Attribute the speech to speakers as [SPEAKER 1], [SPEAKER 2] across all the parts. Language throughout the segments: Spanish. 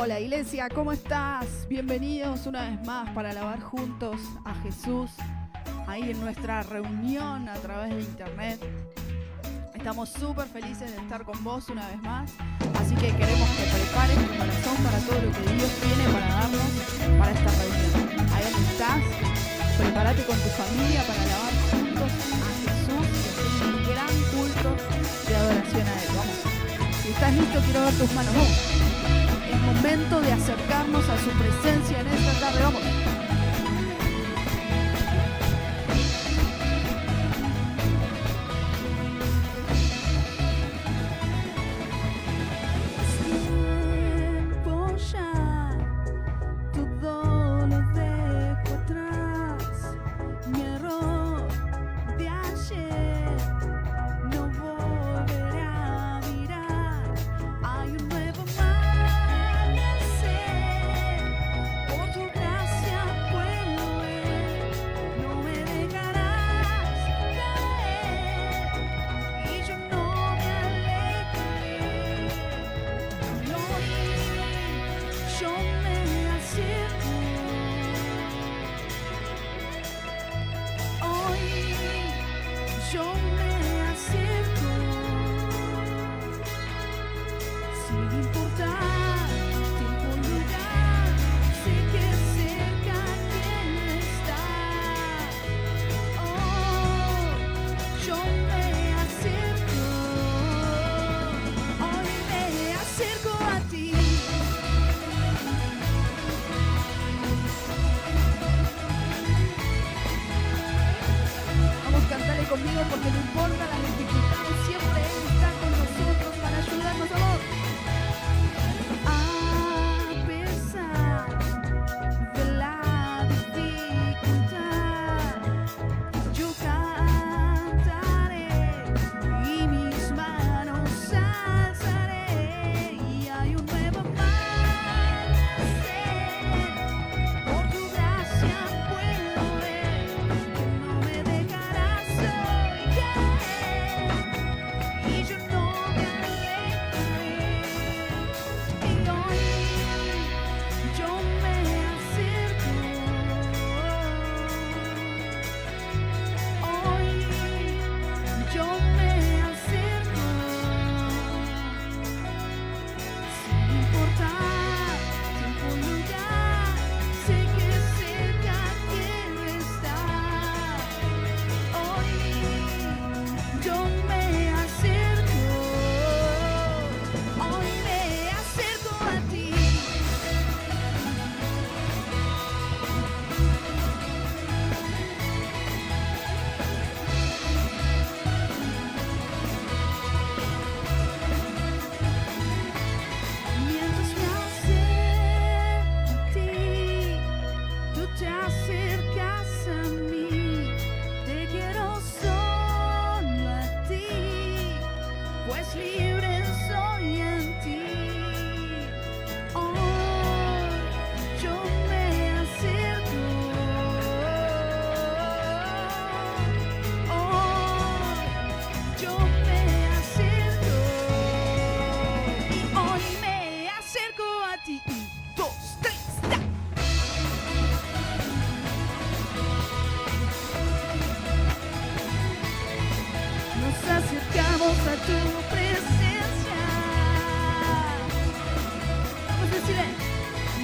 [SPEAKER 1] Hola iglesia, ¿cómo estás? Bienvenidos una vez más para alabar juntos a Jesús ahí en nuestra reunión a través de internet. Estamos súper felices de estar con vos una vez más, así que queremos que prepares tu corazón para todo lo que Dios tiene para darnos para esta reunión. Ahí donde estás, prepárate con tu familia para alabar juntos a Jesús, que es un gran culto de adoración a Él. Vamos. Si estás listo, quiero ver tus manos. Vamos. Es momento de acercarnos a su presencia en esta tarde. Vamos. Porque no importa las dificultades, siempre Él está con nosotros para ayudarnos a vos. A pesar de la dificultad, yo cantaré y mis manos alzaré, y hay un nuevo amanecer. Por tu gracia puedo ver que no me dejarás y yo no me alejaré, y hoy yo me acerco, hoy yo me acerco, sin importar tiempo o lugar, sé que cerca quiero estar, hoy yo me acerco a ti. Mientras me acerco a ti, tú te acercas a mí. Te quiero solo a ti, pues libre soy en ti. Hoy yo me acerco, hoy yo me acerco, y hoy me acerco a ti. 1, 2, 3, ¡ya! Nos acercamos a tu presencia. Vamos a decirle,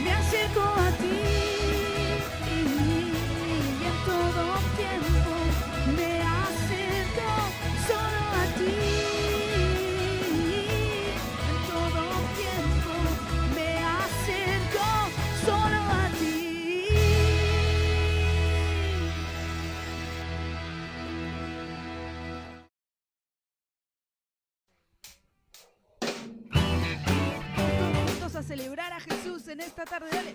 [SPEAKER 1] me acerco a ti, y en todo tiempo me acerco solo a ti. En todo tiempo me acerco solo a ti. Juntos a celebrar a Jesús en esta tarde, dale.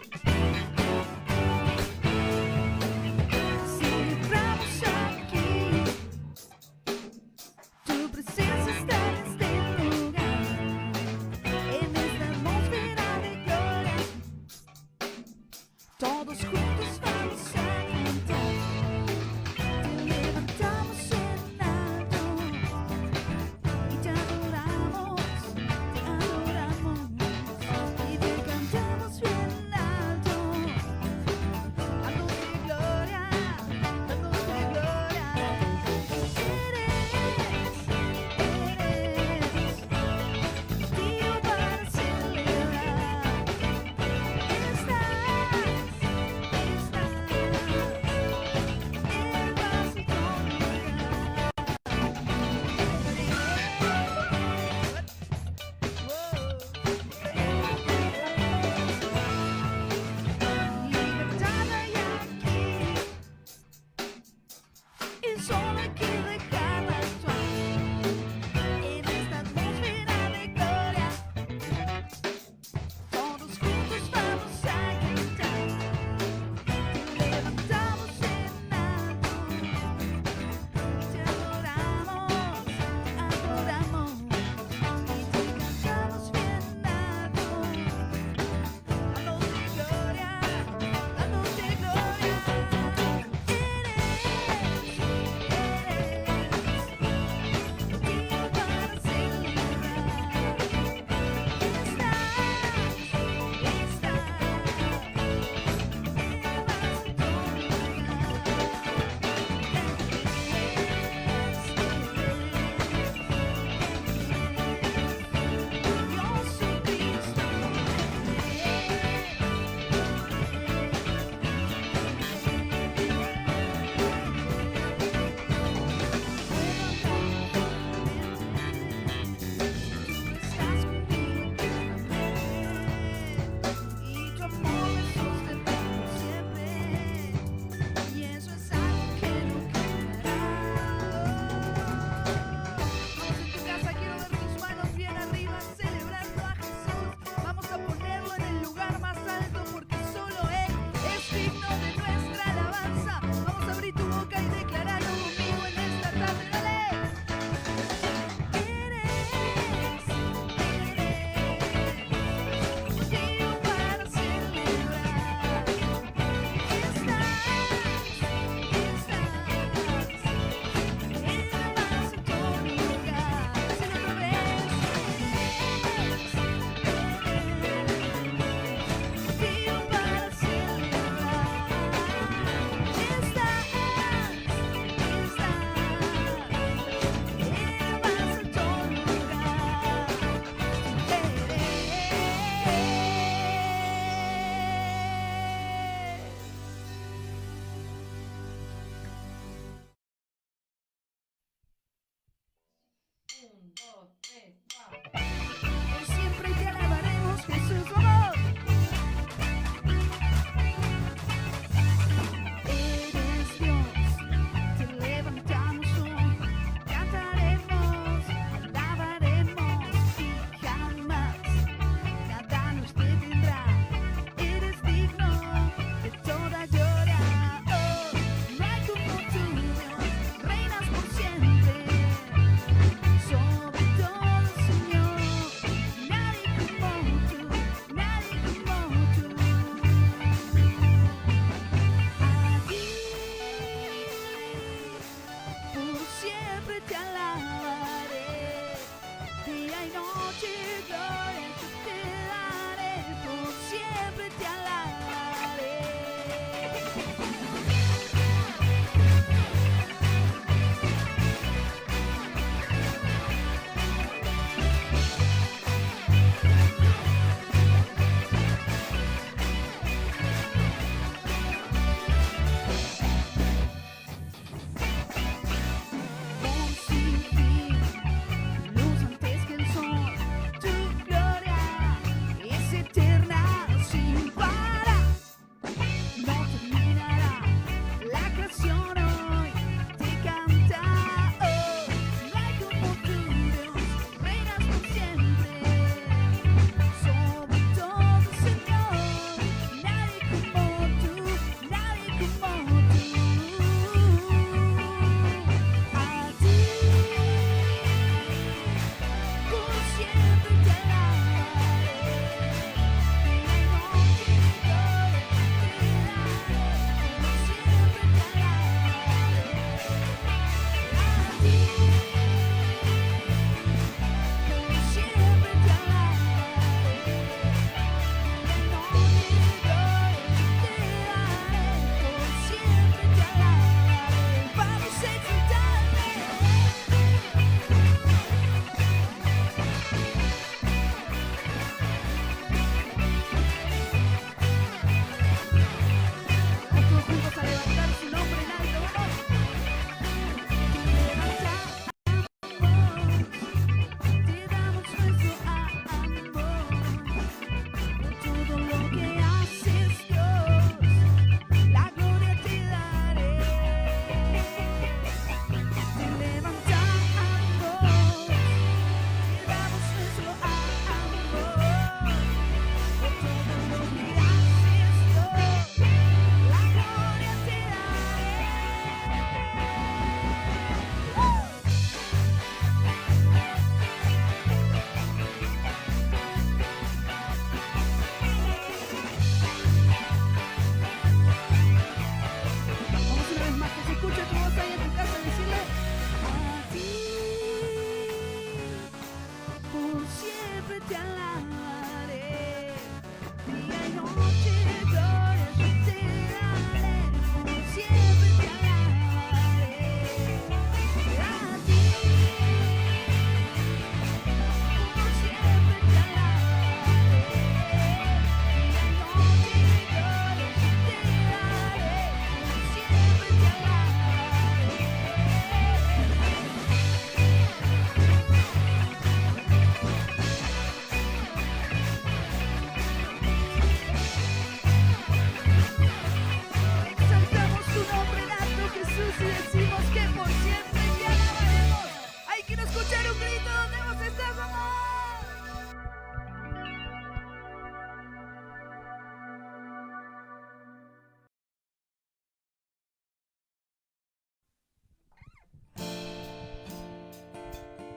[SPEAKER 1] Celebramos aquí, tu presencia está en este lugar, en esta atmósfera de gloria. Todos juntos vamos a cantar, te levantamos en alto y te adoramos y te cantamos.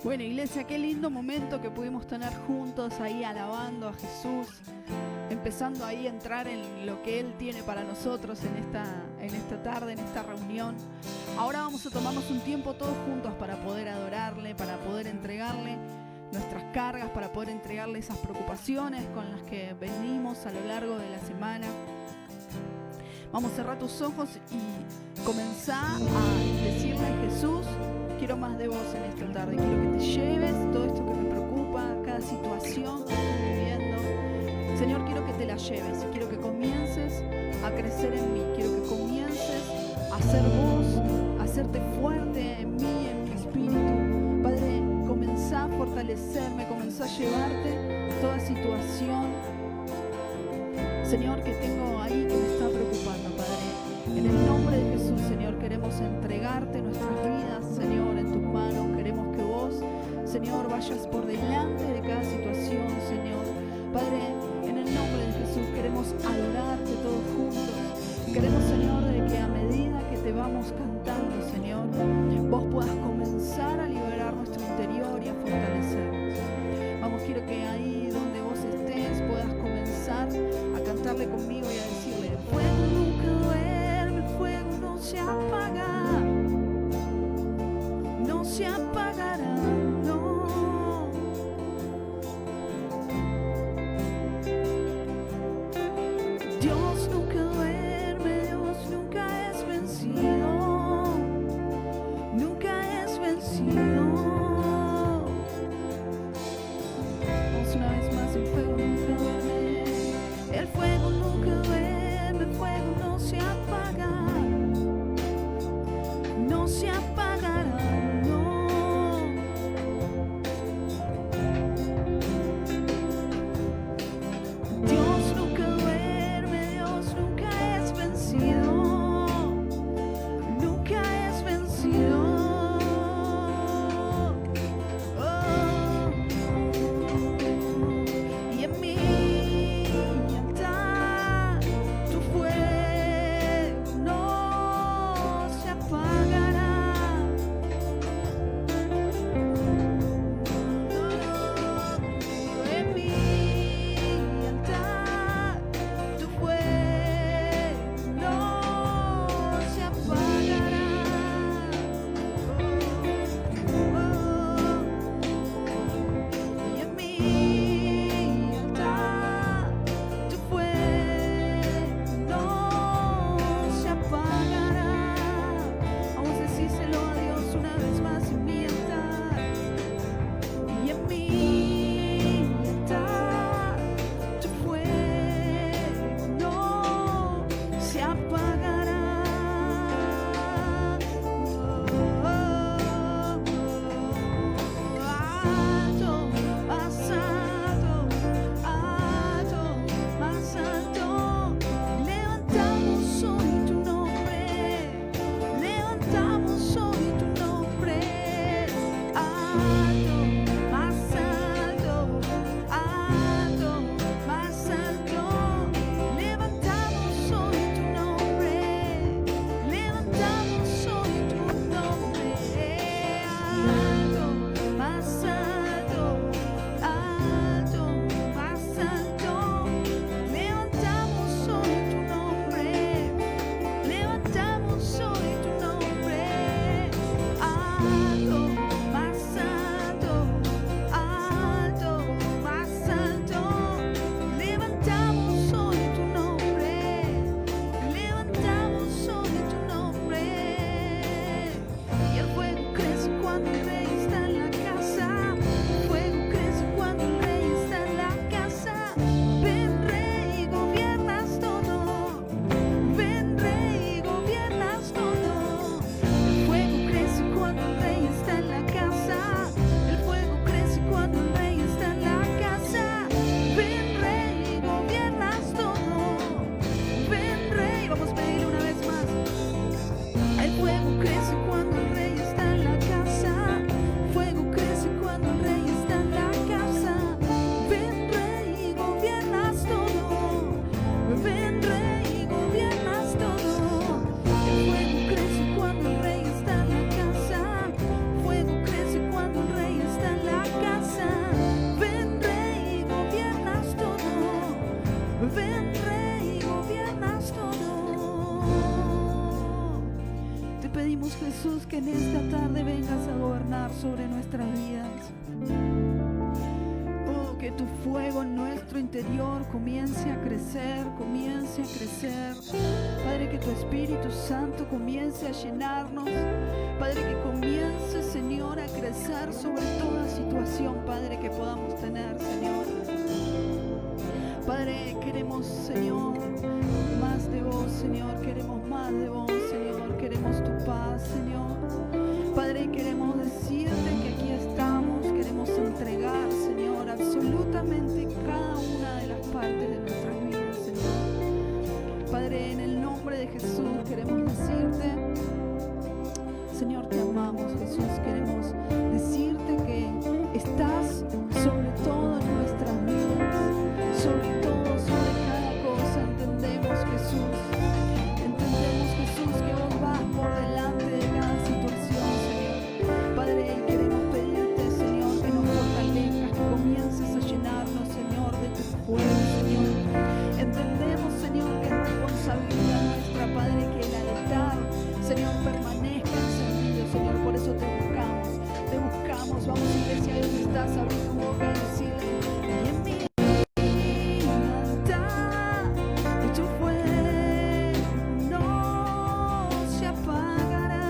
[SPEAKER 1] Bueno, iglesia, qué lindo momento que pudimos tener juntos ahí alabando a Jesús, empezando ahí a entrar en lo que Él tiene para nosotros en esta tarde, en esta reunión. Ahora vamos a tomarnos un tiempo todos juntos para poder adorarle, para poder entregarle nuestras cargas, para poder entregarle esas preocupaciones con las que venimos a lo largo de la semana. Vamos a cerrar tus ojos y comenzar a decirle a Jesús: quiero más de vos en esta tarde, quiero que te lleves todo esto que me preocupa, cada situación que estoy viviendo. Señor, quiero que te la lleves, quiero que comiences a crecer en mí, quiero que comiences a ser vos, a hacerte fuerte en mí, en mi espíritu. Padre, comenzá a fortalecerme, comenzá a llevarte toda situación, Señor, que tengo ahí que me está preocupando, Padre. En el nombre de Jesús, Señor, queremos entregarte nuestras vidas, Señor, en tus manos. Queremos que vos, Señor, vayas por delante de cada situación, Señor. Padre, en el nombre de Jesús queremos adorarte todos juntos. Queremos, Señor, de que a medida que te vamos cantando, Señor, vos puedas comenzar a liberar nuestro interior y a fortalecernos. Vamos, quiero que ahí donde vos estés puedas comenzar a cantarle conmigo y a decirle: el fuego nunca duerme, el fuego no se apaga, no se apagará, no. Dios nunca duerme, Dios nunca es vencido, nunca es vencido. Vamos una vez más: el fuego nunca duerme, el fuego nunca duerme. Ven, Rey, gobiernas todo. Te pedimos, Jesús, que en esta tarde vengas a gobernar sobre nuestras vidas. Oh, que tu fuego en nuestro interior comience a crecer, comience a crecer. Padre, que tu Espíritu Santo comience a llenarnos. Padre, que comience, Señor, a crecer sobre toda situación, Padre, que podamos tener, Señor. Padre, queremos, Señor, más de vos, Señor. Queremos más de vos, Señor. Queremos tu paz, Señor. Padre, queremos decirte que aquí estamos. Queremos entregar, Señor, absolutamente cada una de las partes de nuestras vidas, Señor. Padre, en el nombre de Jesús queremos decirte, Señor, te amamos, Jesús. Queremos decirte que estás sobre todo en nuestras vidas, sobre todo, sobre cada cosa. Entendemos, Jesús, que vos vas por delante de cada situación, Señor. Padre, queremos pedirte, Señor, que nos fortalezcas, que comiences a llenarnos, Señor, de tu fuego, Señor. Entendemos, Señor, que es responsabilidad nuestra, Padre, que el altar, Señor, permanezca encendido, Señor. Por eso te buscamos, te buscamos. Vamos, iglesia, ahí donde estás, abrí tu boca y decirle: y en mí tu fuego no se apagará. Y en mí tu fuego no se apagará.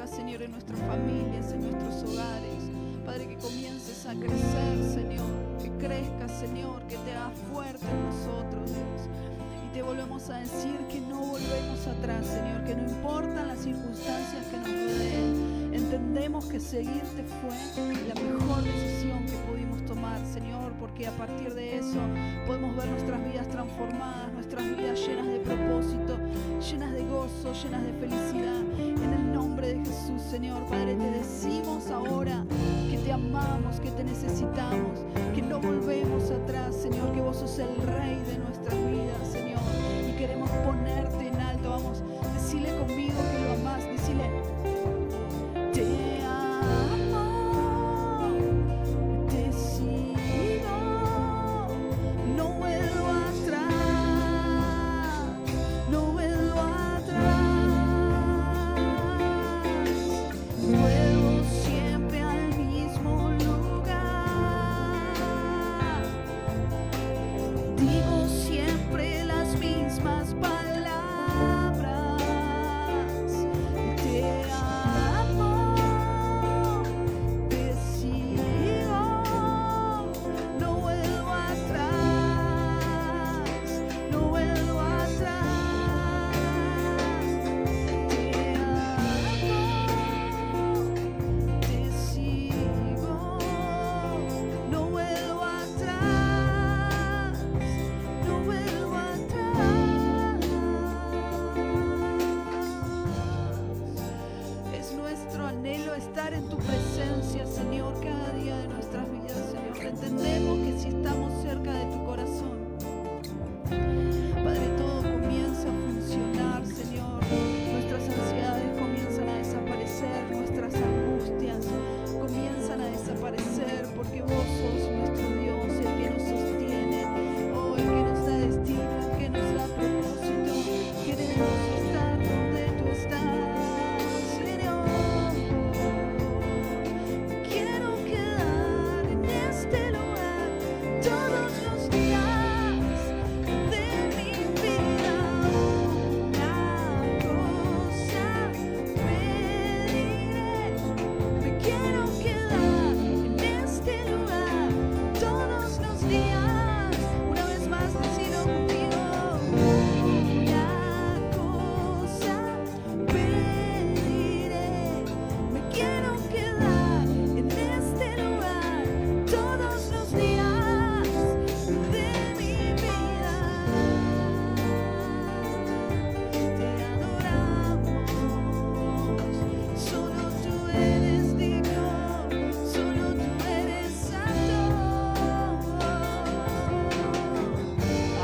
[SPEAKER 1] Señor, en nuestras familias, en nuestros hogares. Padre, que comiences a crecer, Señor, que crezcas, Señor, que te hagas fuerte en nosotros, Dios. Y te volvemos a decir que no volvemos atrás, Señor, que no importan las circunstancias que nos rodeen. Entendemos que seguirte fue la mejor decisión que pudimos tomar, Señor, porque a partir de eso podemos ver nuestras vidas transformadas, nuestras vidas llenas de propósito, llenas de gozo, llenas de felicidad. En el nombre de Jesús, Señor, Padre, te decimos ahora que te amamos, que te necesitamos, que no volvemos atrás, Señor, que vos sos el Rey de nuestras vidas, Señor, y queremos ponerte en alto. Vamos, decile conmigo que lo amás, decile: te amo, te sigo, no vuelvo atrás, no vuelvo atrás. Vuelvo siempre al mismo lugar. Digo siempre las mismas palabras. anhelo estar en tu presencia, Señor, cada día de nuestras vidas, Señor. Entendemos que si estamos cerca de tu corazón, Padre, todo comienza a funcionar, Señor. Nuestras ansiedades comienzan a desaparecer, nuestras angustias comienzan a desaparecer, porque vos sos nuestro Dios, el que nos sostiene, oh, el que nos da destino, el que nos da propósito. Queremos estar donde tú estás, Señor. Quiero quedar en este lugar todos los días de mi vida. Una cosa pediré, me quiero quedar en este lugar todos los días. Una vez más, decilo conmigo. Una cosa pediré, me quiero quedar en este lugar todos los días de mi vida. Te adoramos, solo tú eres digno, solo tú eres santo.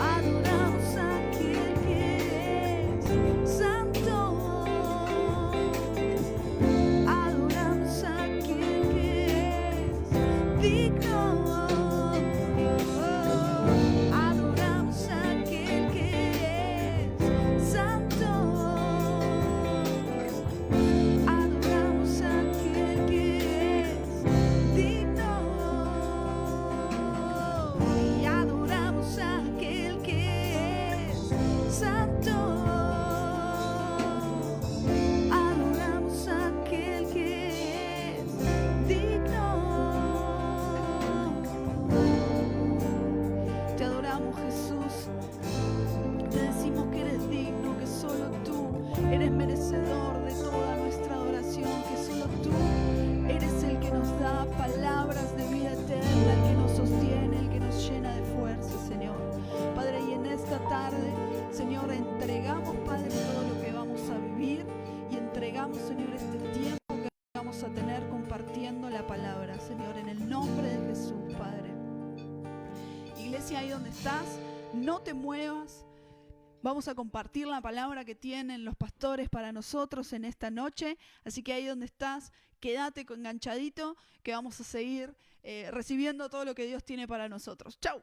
[SPEAKER 1] Adoramos a aquel que es santo. Adoramos a aquel que es digno. Adoramos a aquel que es santo. Adoramos a aquel que es digno. Y adoramos a aquel que es santo. Adoramos a aquel que es digno. Te adoramos, Jesús. Te decimos que eres digno, que solo tú eres merecedor de toda nuestra adoración, que solo tú eres el que nos da palabras de vida eterna, el que nos sostiene, el que nos llena de fuerza, Señor. Padre, y en esta tarde, Señor, entregamos, Padre, todo lo que vamos a vivir y entregamos, Señor, este tiempo que vamos a tener compartiendo la palabra, Señor, en el nombre de Jesús, Padre. Iglesia, ahí donde estás, no te muevas. Vamos a compartir la palabra que tienen los pastores para nosotros en esta noche. Así que ahí donde estás, quédate enganchadito, que vamos a seguir recibiendo todo lo que Dios tiene para nosotros. ¡Chau!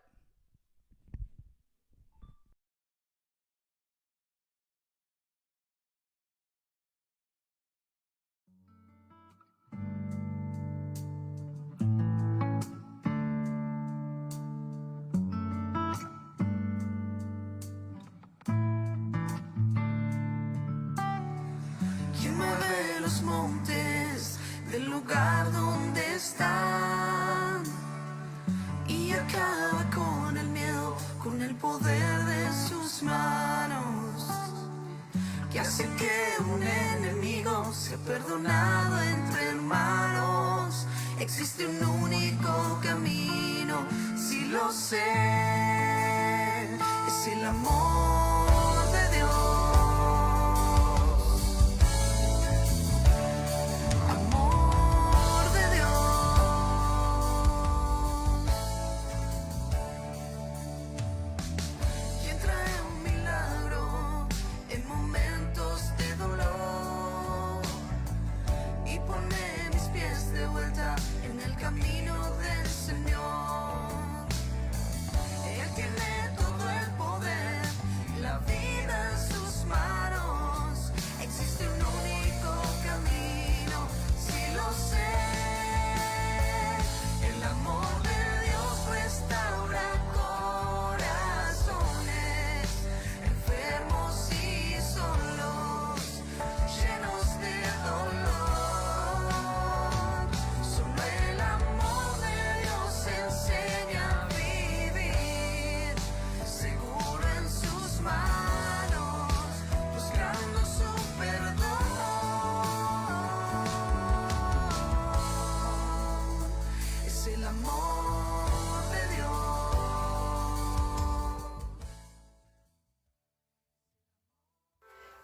[SPEAKER 2] ¿Quién mueve los montes del lugar donde están? Y acaba con el miedo, con el poder de sus manos, que hace que un enemigo sea perdonado entre hermanos. Existe un único camino, si lo sé, es el amor de Dios. Amor de Dios, quien trae un milagro en momentos de dolor y pone mis pies de vuelta en el camino del Señor. Él tiene todo el poder, la vida en sus manos. Existe un único camino, si lo sé. El amor de Dios restaura corazones enfermos y solos, llenos de dolor. Solo el amor de Dios enseña a vivir seguro en sus manos, buscando su perdón. Es el amor de Dios.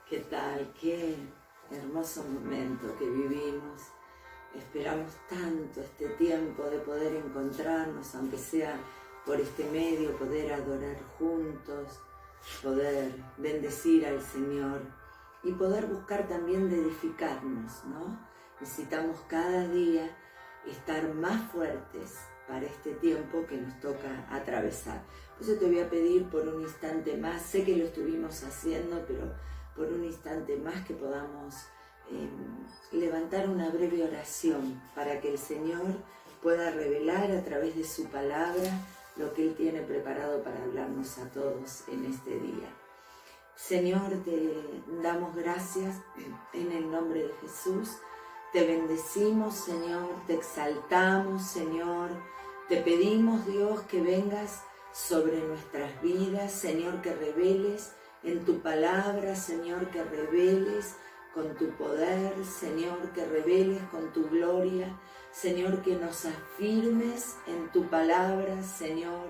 [SPEAKER 3] ¿Qué tal? Qué hermoso momento que vivimos Esperamos tanto este tiempo de poder encontrarnos, aunque sea por este medio, poder adorar juntos, poder bendecir al Señor y poder buscar también de edificarnos, ¿no? Necesitamos cada día estar más fuertes para este tiempo que nos toca atravesar. Por eso te voy a pedir por un instante más, sé que lo estuvimos haciendo, pero por un instante más que podamos levantar una breve oración para que el Señor pueda revelar a través de su palabra lo que Él tiene preparado para hablarnos a todos en este día. Señor, te damos gracias en el nombre de Jesús. Te bendecimos, Señor, te exaltamos, Señor. Te pedimos, Dios, que vengas sobre nuestras vidas, Señor, que reveles en tu palabra, Señor, que reveles con tu poder, Señor, que reveles con tu gloria, Señor, que nos afirmes en tu palabra, Señor,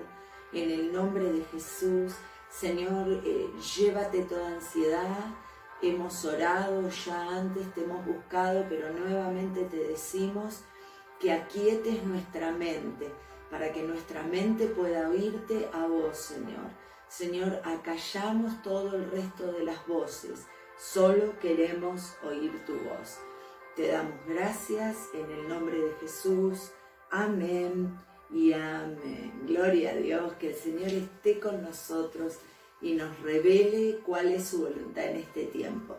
[SPEAKER 3] en el nombre de Jesús. Señor, llévate toda ansiedad. Hemos orado ya antes, te hemos buscado, pero nuevamente te decimos que aquietes nuestra mente, para que nuestra mente pueda oírte a vos, Señor. Señor, acallamos todo el resto de las voces, solo queremos oír tu voz. Te damos gracias en el nombre de Jesús. Amén y amén. Gloria a Dios, que el Señor esté con nosotros y nos revele cuál es su voluntad en este tiempo.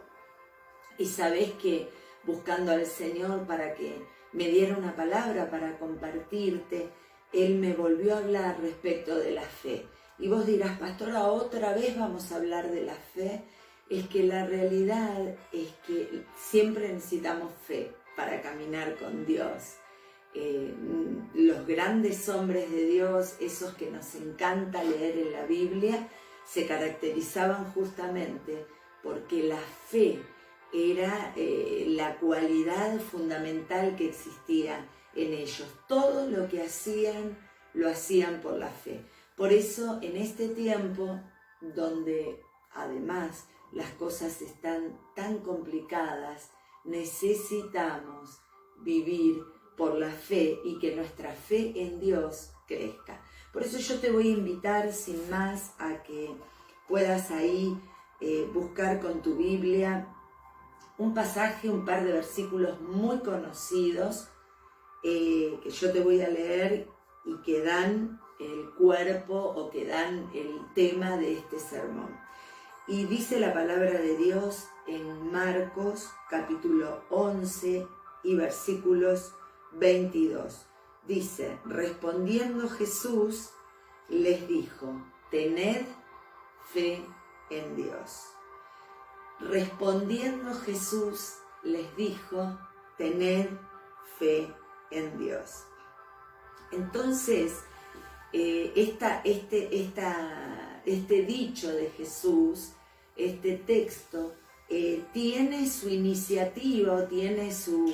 [SPEAKER 3] Y sabés que buscando al Señor para que me diera una palabra para compartirte, Él me volvió a hablar respecto de la fe. Y vos dirás, pastora, ¿otra vez vamos a hablar de la fe? Es que la realidad es que siempre necesitamos fe para caminar con Dios. Los grandes hombres de Dios, esos que nos encanta leer en la Biblia, se caracterizaban justamente porque la fe era la cualidad fundamental que existía en ellos. Todo lo que hacían, lo hacían por la fe. Por eso, en este tiempo, donde además las cosas están tan complicadas, necesitamos vivir por la fe y que nuestra fe en Dios crezca. Por eso yo te voy a invitar sin más a que puedas ahí buscar con tu Biblia un pasaje, un par de versículos muy conocidos que yo te voy a leer y que dan el cuerpo o que dan el tema de este sermón. Y dice la palabra de Dios en Marcos capítulo 11 y versículos 22. Dice, respondiendo Jesús les dijo, tened fe en Dios. Respondiendo Jesús les dijo, tened fe en Dios. Entonces, este dicho de Jesús, este texto, tiene su iniciativa, tiene su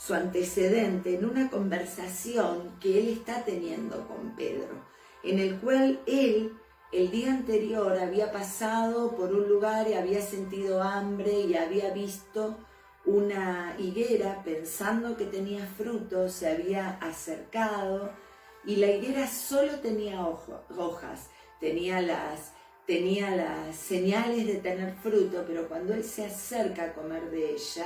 [SPEAKER 3] antecedente en una conversación que él está teniendo con Pedro, en el cual él el día anterior había pasado por un lugar y había sentido hambre y había visto una higuera pensando que tenía frutos, se había acercado y la higuera solo tenía hojas, tenía las señales de tener fruto, pero cuando él se acerca a comer de ella,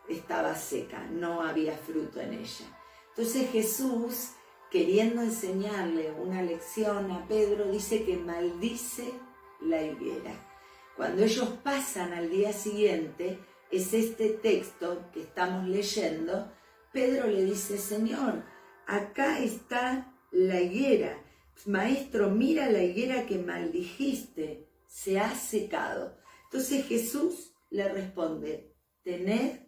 [SPEAKER 3] estaba seca, no había fruto en ella. Entonces Jesús, queriendo enseñarle una lección a Pedro, dice que maldice la higuera. Cuando ellos pasan al día siguiente, es este texto que estamos leyendo, Pedro le dice, Señor, acá está la higuera. Maestro, mira la higuera que maldijiste, se ha secado. Entonces Jesús le responde, tened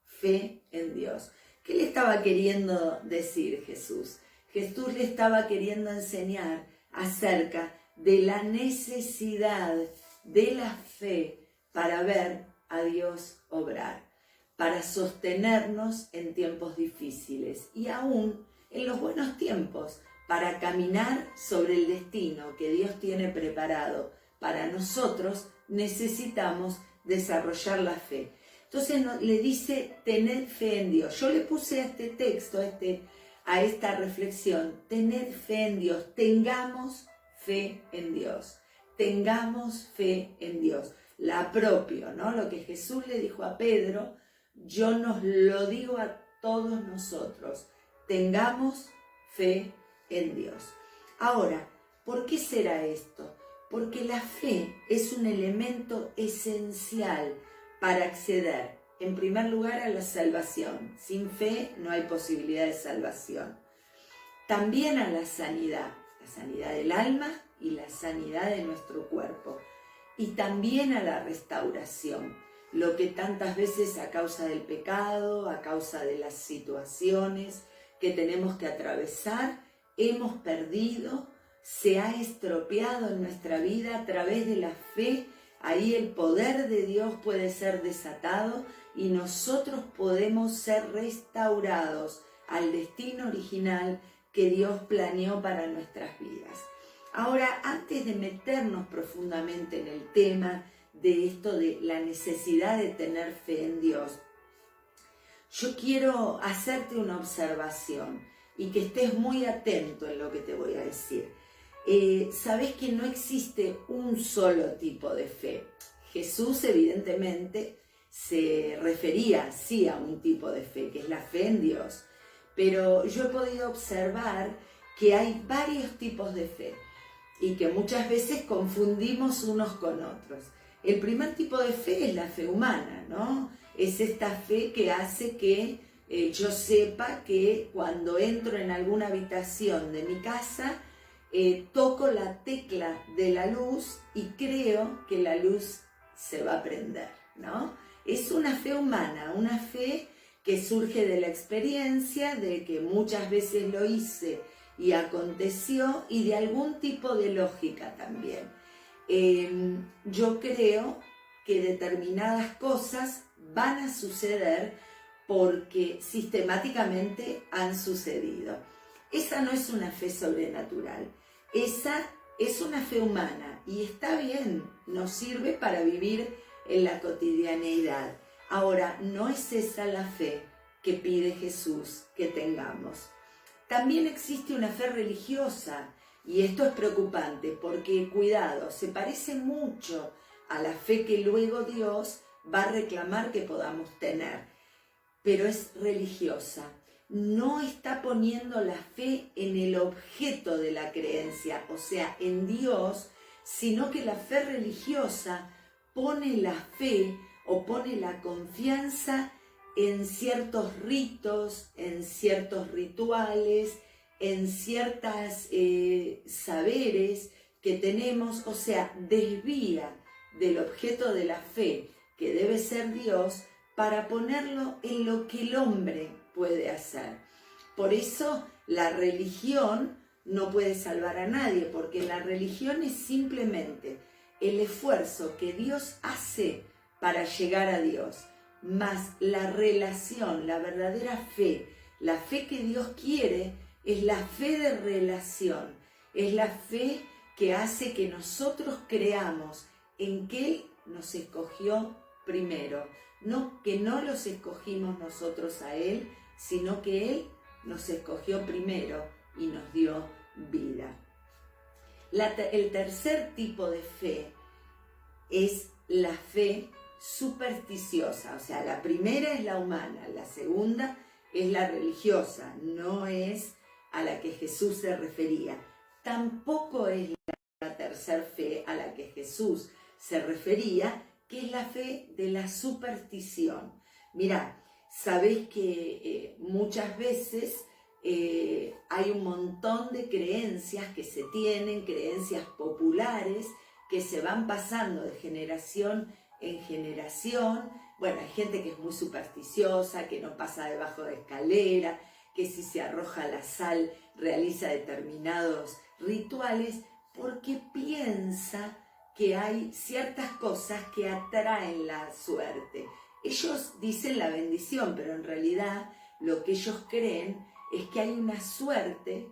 [SPEAKER 3] fe en Dios. ¿Qué le estaba queriendo decir Jesús? Jesús le estaba queriendo enseñar acerca de la necesidad de la fe para ver a Dios obrar, para sostenernos en tiempos difíciles y aún en los buenos tiempos, para caminar sobre el destino que Dios tiene preparado para nosotros. Necesitamos desarrollar la fe. Entonces le dice, tened fe en Dios. Yo le puse a este texto, a esta reflexión, tened fe en Dios, tengamos fe en Dios, tengamos fe en Dios. La apropio, ¿no? Lo que Jesús le dijo a Pedro, yo nos lo digo a todos nosotros, tengamos fe en Dios. Ahora, ¿por qué será esto? Porque la fe es un elemento esencial para acceder, en primer lugar, a la salvación. Sin fe no hay posibilidad de salvación. También a la sanidad del alma y la sanidad de nuestro cuerpo. Y también a la restauración, lo que tantas veces a causa del pecado, a causa de las situaciones que tenemos que atravesar, hemos perdido, se ha estropeado en nuestra vida. A través de la fe, ahí el poder de Dios puede ser desatado y nosotros podemos ser restaurados al destino original que Dios planeó para nuestras vidas. Ahora, antes de meternos profundamente en el tema de esto de la necesidad de tener fe en Dios, yo quiero hacerte una observación y que estés muy atento en lo que te voy a decir. Sabes que no existe un solo tipo de fe. Jesús evidentemente se refería sí a un tipo de fe, que es la fe en Dios, pero yo he podido observar que hay varios tipos de fe y que muchas veces confundimos unos con otros. El primer tipo de fe es la fe humana, ¿no? Es esta fe que hace que yo sepa que cuando entro en alguna habitación de mi casa, toco la tecla de la luz y creo que la luz se va a prender, ¿no? Es una fe humana, una fe que surge de la experiencia, de que muchas veces lo hice y aconteció, y de algún tipo de lógica también. Yo creo que determinadas cosas van a suceder porque sistemáticamente han sucedido. Esa no es una fe sobrenatural, esa es una fe humana y está bien, nos sirve para vivir en la cotidianeidad. Ahora, no es esa la fe que pide Jesús que tengamos. También existe una fe religiosa y esto es preocupante porque, cuidado, se parece mucho a la fe que luego Dios va a reclamar que podamos tener, pero es religiosa. No está poniendo la fe en el objeto de la creencia, o sea, en Dios, sino que la fe religiosa pone la fe o pone la confianza en ciertos ritos, en ciertos rituales, en ciertos saberes que tenemos, o sea, desvía del objeto de la fe, que debe ser Dios, para ponerlo en lo que el hombre puede hacer. Por eso la religión no puede salvar a nadie, porque la religión es simplemente el esfuerzo que Dios hace para llegar a Dios, más la relación, la verdadera fe, la fe que Dios quiere, es la fe de relación, es la fe que hace que nosotros creamos en que Él nos escogió primero, que no los escogimos nosotros a Él, sino que Él nos escogió primero y nos dio vida. El tercer tipo de fe es la fe supersticiosa, o sea, la primera es la humana, la segunda es la religiosa, no es a la que Jesús se refería. Tampoco es la tercera fe a la que Jesús se refería, que es la fe de la superstición. Mirá, sabés que muchas veces hay un montón de creencias que se tienen, creencias populares que se van pasando de generación en generación. Bueno, hay gente que es muy supersticiosa, que no pasa debajo de escalera, que si se arroja la sal realiza determinados rituales, porque piensa que hay ciertas cosas que atraen la suerte. Ellos dicen la bendición, pero en realidad lo que ellos creen es que hay una suerte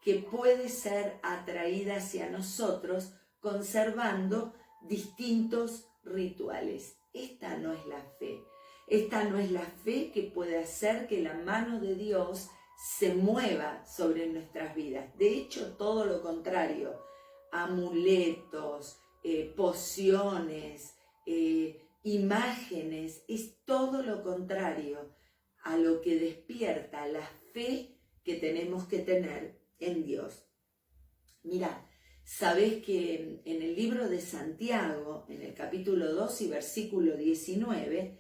[SPEAKER 3] que puede ser atraída hacia nosotros conservando distintos rituales. Esta no es la fe. Esta no es la fe que puede hacer que la mano de Dios se mueva sobre nuestras vidas. De hecho, todo lo contrario. Amuletos, pociones, imágenes, es todo lo contrario a lo que despierta la fe que tenemos que tener en Dios. Mira, sabés que en el libro de Santiago, en el capítulo 2 y versículo 19,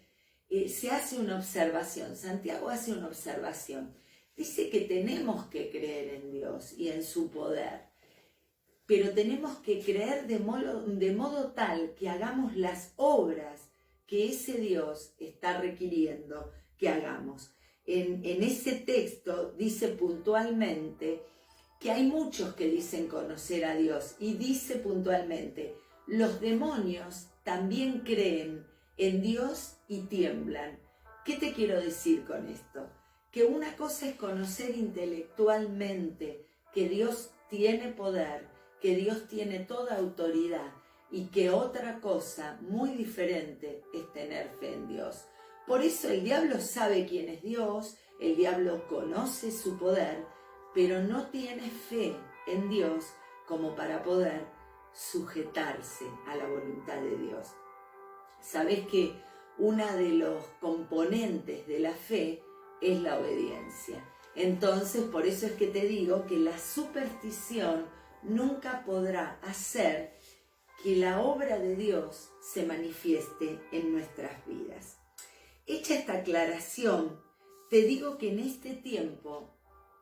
[SPEAKER 3] se hace una observación. Santiago hace una observación. Dice que tenemos que creer en Dios y en su poder, pero tenemos que creer de modo tal que hagamos las obras que ese Dios está requiriendo que hagamos. En ese texto dice puntualmente que hay muchos que dicen conocer a Dios y dice puntualmente, los demonios también creen en Dios y tiemblan. ¿Qué te quiero decir con esto? Que una cosa es conocer intelectualmente que Dios tiene poder, que Dios tiene toda autoridad y que otra cosa muy diferente es tener fe en Dios. Por eso el diablo sabe quién es Dios, el diablo conoce su poder, pero no tiene fe en Dios como para poder sujetarse a la voluntad de Dios. Sabes que uno de los componentes de la fe es la obediencia. Entonces, por eso es que te digo que la superstición nunca podrá hacer que la obra de Dios se manifieste en nuestras vidas. Hecha esta aclaración, te digo que en este tiempo,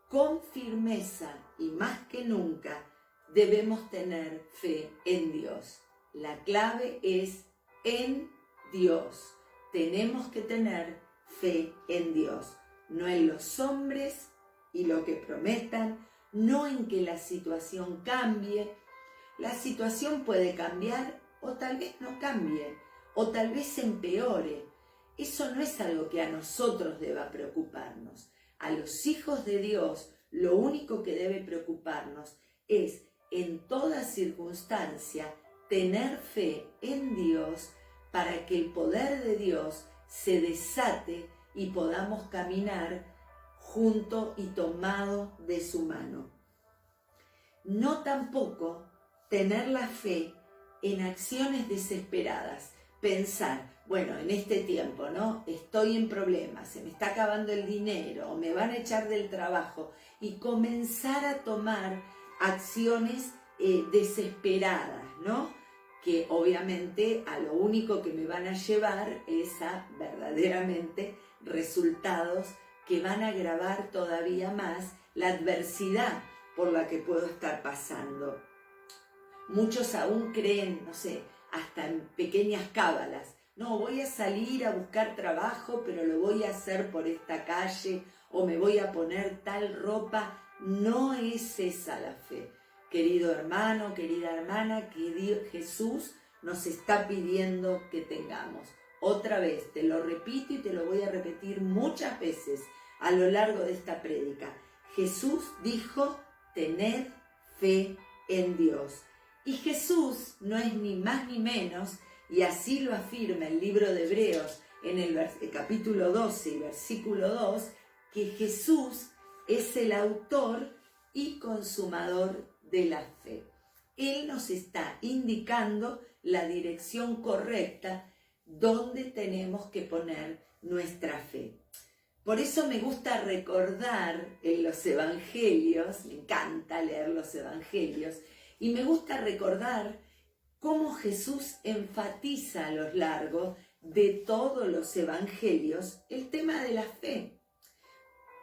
[SPEAKER 3] con firmeza y más que nunca, debemos tener fe en Dios. La clave es en Dios. Tenemos que tener fe en Dios, no en los hombres y lo que prometan, no en que la situación cambie. La situación puede cambiar o tal vez no cambie, o tal vez empeore. Eso no es algo que a nosotros deba preocuparnos. A los hijos de Dios, lo único que debe preocuparnos es, en toda circunstancia, tener fe en Dios para que el poder de Dios se desate y podamos caminar junto y tomado de su mano. No tampoco tener la fe en acciones desesperadas. Pensar, bueno, en este tiempo, ¿no? Estoy en problemas, se me está acabando el dinero, o me van a echar del trabajo, y comenzar a tomar acciones desesperadas, ¿no? Que obviamente a lo único que me van a llevar es a verdaderamente resultados que van a agravar todavía más la adversidad por la que puedo estar pasando. Muchos aún creen, no sé, hasta en pequeñas cábalas. No, voy a salir a buscar trabajo, pero lo voy a hacer por esta calle, o me voy a poner tal ropa. No es esa la fe. Querido hermano, querida hermana, que Jesús nos está pidiendo que tengamos. Otra vez, te lo repito y te lo voy a repetir muchas veces a lo largo de esta prédica. Jesús dijo, tened fe en Dios. Y Jesús no es ni más ni menos, y así lo afirma el libro de Hebreos en el capítulo 12 y versículo 2, que Jesús es el autor y consumador de la fe. Él nos está indicando la dirección correcta donde tenemos que poner nuestra fe. Por eso me gusta recordar en los evangelios, me encanta leer los evangelios, y me gusta recordar cómo Jesús enfatiza a lo largo de todos los evangelios el tema de la fe.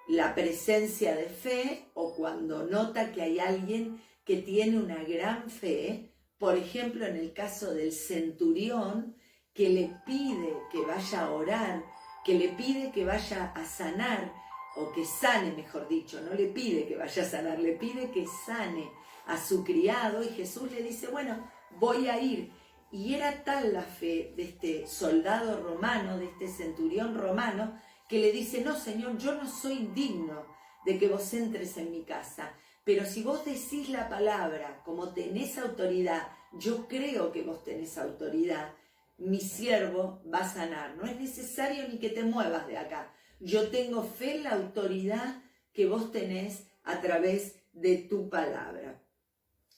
[SPEAKER 3] La presencia de fe, o cuando nota que hay alguien que tiene una gran fe, por ejemplo en el caso del centurión, que le pide que vaya a orar, que le pide que vaya a sanar, o que sane, mejor dicho, no le pide que vaya a sanar, le pide que sane a su criado, y Jesús le dice, bueno, voy a ir. Y era tal la fe de este soldado romano, de este centurión romano, que le dice, no, Señor, yo no soy digno de que vos entres en mi casa, pero si vos decís la palabra, como tenés autoridad, yo creo que vos tenés autoridad, mi siervo va a sanar. No es necesario ni que te muevas de acá. Yo tengo fe en la autoridad que vos tenés a través de tu palabra.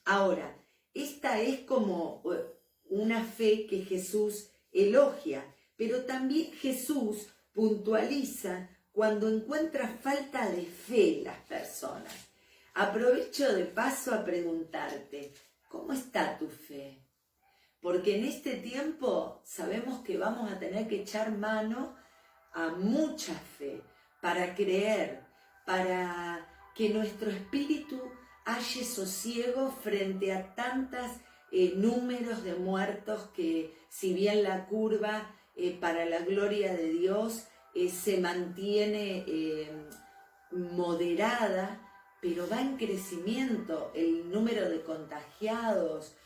[SPEAKER 3] Ahora, esta es como una fe que Jesús elogia, pero también Jesús puntualiza cuando encuentra falta de fe en las personas. Aprovecho de paso a preguntarte, ¿cómo está tu fe? Porque en este tiempo sabemos que vamos a tener que echar mano a mucha fe para creer, para que nuestro espíritu halle sosiego frente a tantos números de muertos que, si bien la curva para la gloria de Dios se mantiene moderada, pero va en crecimiento el número de contagiados.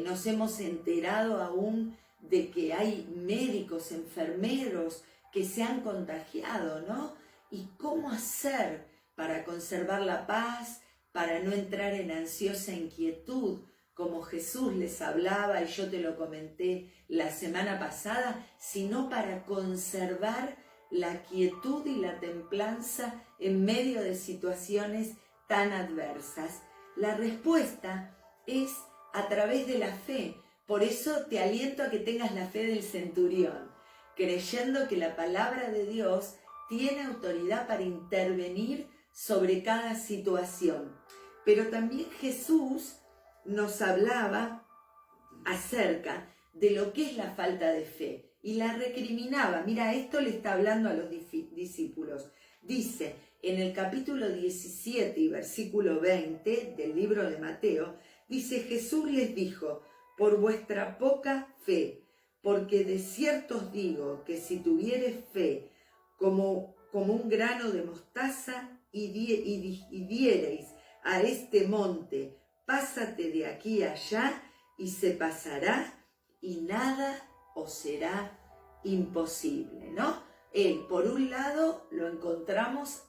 [SPEAKER 3] Nos hemos enterado aún de que hay médicos, enfermeros que se han contagiado, ¿no? ¿Y cómo hacer para conservar la paz, para no entrar en ansiosa inquietud, como Jesús les hablaba, y yo te lo comenté la semana pasada, sino para conservar la quietud y la templanza en medio de situaciones tan adversas? La respuesta es a través de la fe. Por eso te aliento a que tengas la fe del centurión, creyendo que la palabra de Dios tiene autoridad para intervenir sobre cada situación. Pero también Jesús nos hablaba acerca de lo que es la falta de fe y la recriminaba. Mira, esto le está hablando a los discípulos. Dice en el capítulo 17 y versículo 20 del libro de Mateo, dice: Jesús les dijo: por vuestra poca fe, porque de cierto os digo que si tuviereis fe como un grano de mostaza y diereis a este monte, pásate de aquí allá, y se pasará, y nada os será imposible, ¿no? Él, por un lado, lo encontramos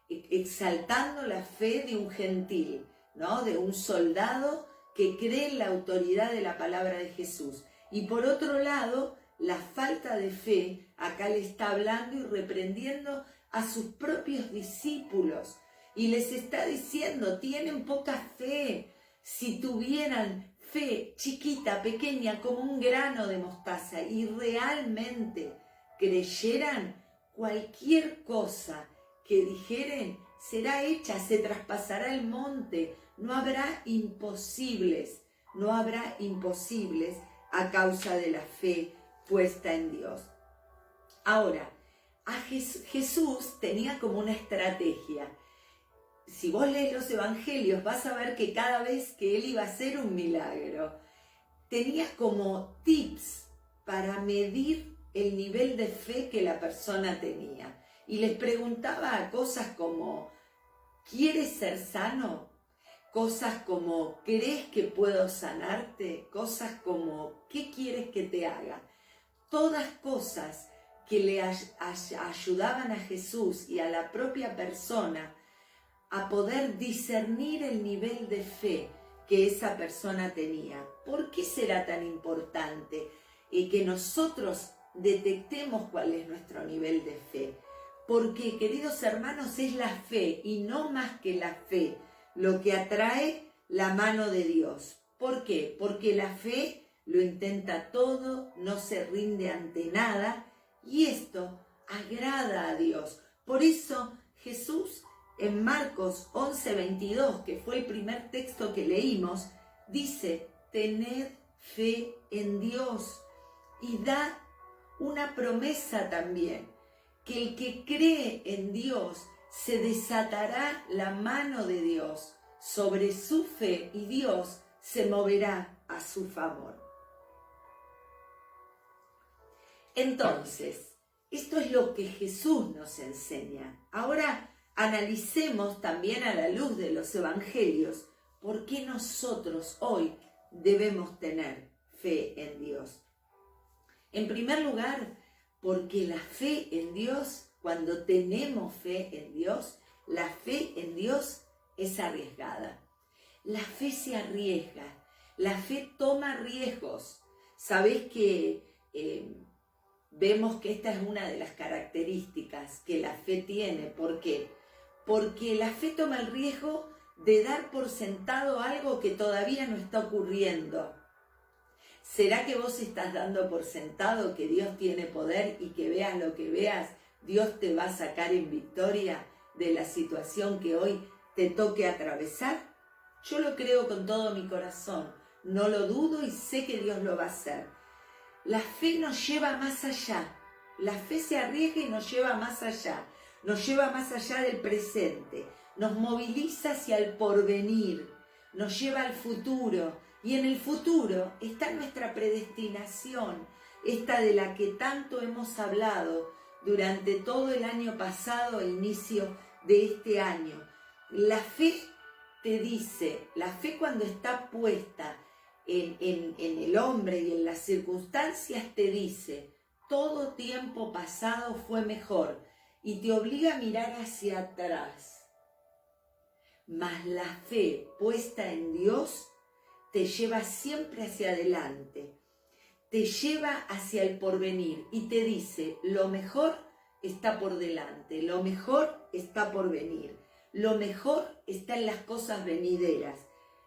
[SPEAKER 3] exaltando la fe de un gentil, ¿no? De un soldado que cree en la autoridad de la palabra de Jesús. Y por otro lado, la falta de fe, acá le está hablando y reprendiendo a sus propios discípulos. Y les está diciendo, tienen poca fe. Si tuvieran fe chiquita, pequeña, como un grano de mostaza, y realmente creyeran, cualquier cosa que dijeren será hecha, se traspasará el monte. No habrá imposibles a causa de la fe puesta en Dios. Ahora, Jesús tenía como una estrategia. Si vos lees los evangelios, vas a ver que cada vez que él iba a hacer un milagro, tenía como tips para medir el nivel de fe que la persona tenía. Y les preguntaba cosas como: ¿quieres ser sano? Cosas como: ¿crees que puedo sanarte? Cosas como: ¿qué quieres que te haga? Todas cosas que le ayudaban a Jesús y a la propia persona a poder discernir el nivel de fe que esa persona tenía. ¿Por qué será tan importante que nosotros detectemos cuál es nuestro nivel de fe? Porque, queridos hermanos, es la fe y no más que la fe lo que atrae la mano de Dios. ¿Por qué? Porque la fe lo intenta todo, no se rinde ante nada, y esto agrada a Dios. Por eso Jesús en Marcos 11:22, que fue el primer texto que leímos, dice: tened fe en Dios, y da una promesa también, que el que cree en Dios se desatará la mano de Dios sobre su fe y Dios se moverá a su favor. Entonces, esto es lo que Jesús nos enseña. Ahora analicemos también a la luz de los evangelios por qué nosotros hoy debemos tener fe en Dios. En primer lugar, porque la fe en Dios, cuando tenemos fe en Dios, la fe en Dios es arriesgada. La fe se arriesga, la fe toma riesgos. Sabés que vemos que esta es una de las características que la fe tiene. ¿Por qué? Porque la fe toma el riesgo de dar por sentado algo que todavía no está ocurriendo. ¿Será que vos estás dando por sentado que Dios tiene poder y que veas lo que veas, Dios te va a sacar en victoria de la situación que hoy te toque atravesar? Yo lo creo con todo mi corazón, no lo dudo y sé que Dios lo va a hacer. La fe nos lleva más allá, la fe se arriesga y nos lleva más allá del presente, nos moviliza hacia el porvenir, nos lleva al futuro, y en el futuro está nuestra predestinación, esta de la que tanto hemos hablado durante todo el año pasado e inicio de este año. La fe te dice, la fe cuando está puesta en el hombre y en las circunstancias te dice, todo tiempo pasado fue mejor, y te obliga a mirar hacia atrás. Mas la fe puesta en Dios te lleva siempre hacia adelante, te lleva hacia el porvenir y te dice, lo mejor está por delante, lo mejor está por venir, lo mejor está en las cosas venideras,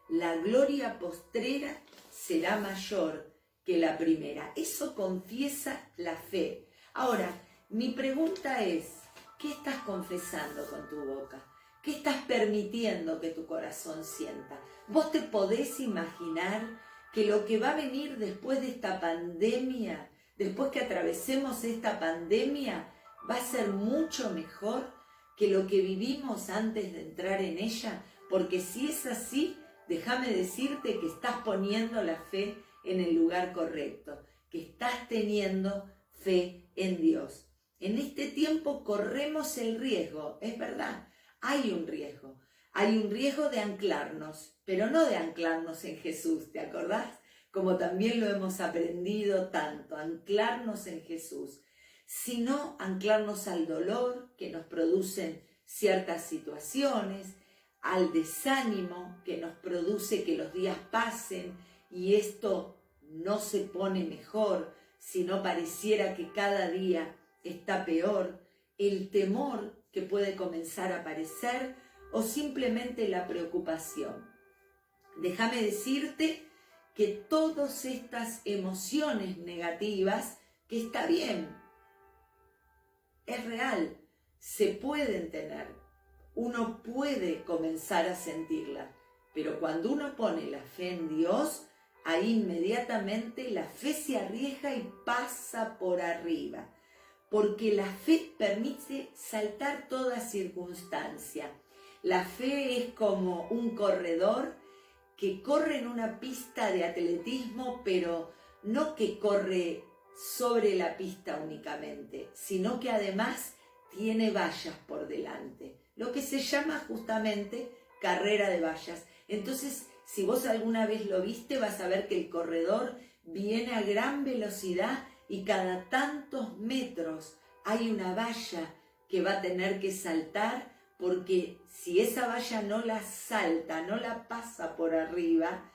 [SPEAKER 3] la gloria postrera será mayor que la primera. Eso confiesa la fe. Ahora, mi pregunta es, ¿qué estás confesando con tu boca? ¿Qué estás permitiendo que tu corazón sienta? ¿Vos te podés imaginar que lo que va a venir después de esta pandemia, después que atravesemos esta pandemia, va a ser mucho mejor que lo que vivimos antes de entrar en ella? Porque si es así, déjame decirte que estás poniendo la fe en el lugar correcto, que estás teniendo fe en Dios. En este tiempo corremos el riesgo, es verdad, hay un riesgo de anclarnos, pero no de anclarnos en Jesús, ¿te acordás? Como también lo hemos aprendido tanto, anclarnos en Jesús, sino anclarnos al dolor que nos producen ciertas situaciones, al desánimo que nos produce que los días pasen y esto no se pone mejor, sino pareciera que cada día está peor, el temor que puede comenzar a aparecer o simplemente la preocupación. Déjame decirte que todas estas emociones negativas, que está bien, es real, se pueden tener, uno puede comenzar a sentirlas, pero cuando uno pone la fe en Dios, ahí inmediatamente la fe se arriesga y pasa por arriba, porque la fe permite saltar toda circunstancia. La fe es como un corredor que corre en una pista de atletismo, pero no que corre sobre la pista únicamente, sino que además tiene vallas por delante, lo que se llama justamente carrera de vallas. Entonces, si vos alguna vez lo viste, vas a ver que el corredor viene a gran velocidad y cada tantos metros hay una valla que va a tener que saltar, porque si esa valla no la salta, no la pasa por arriba,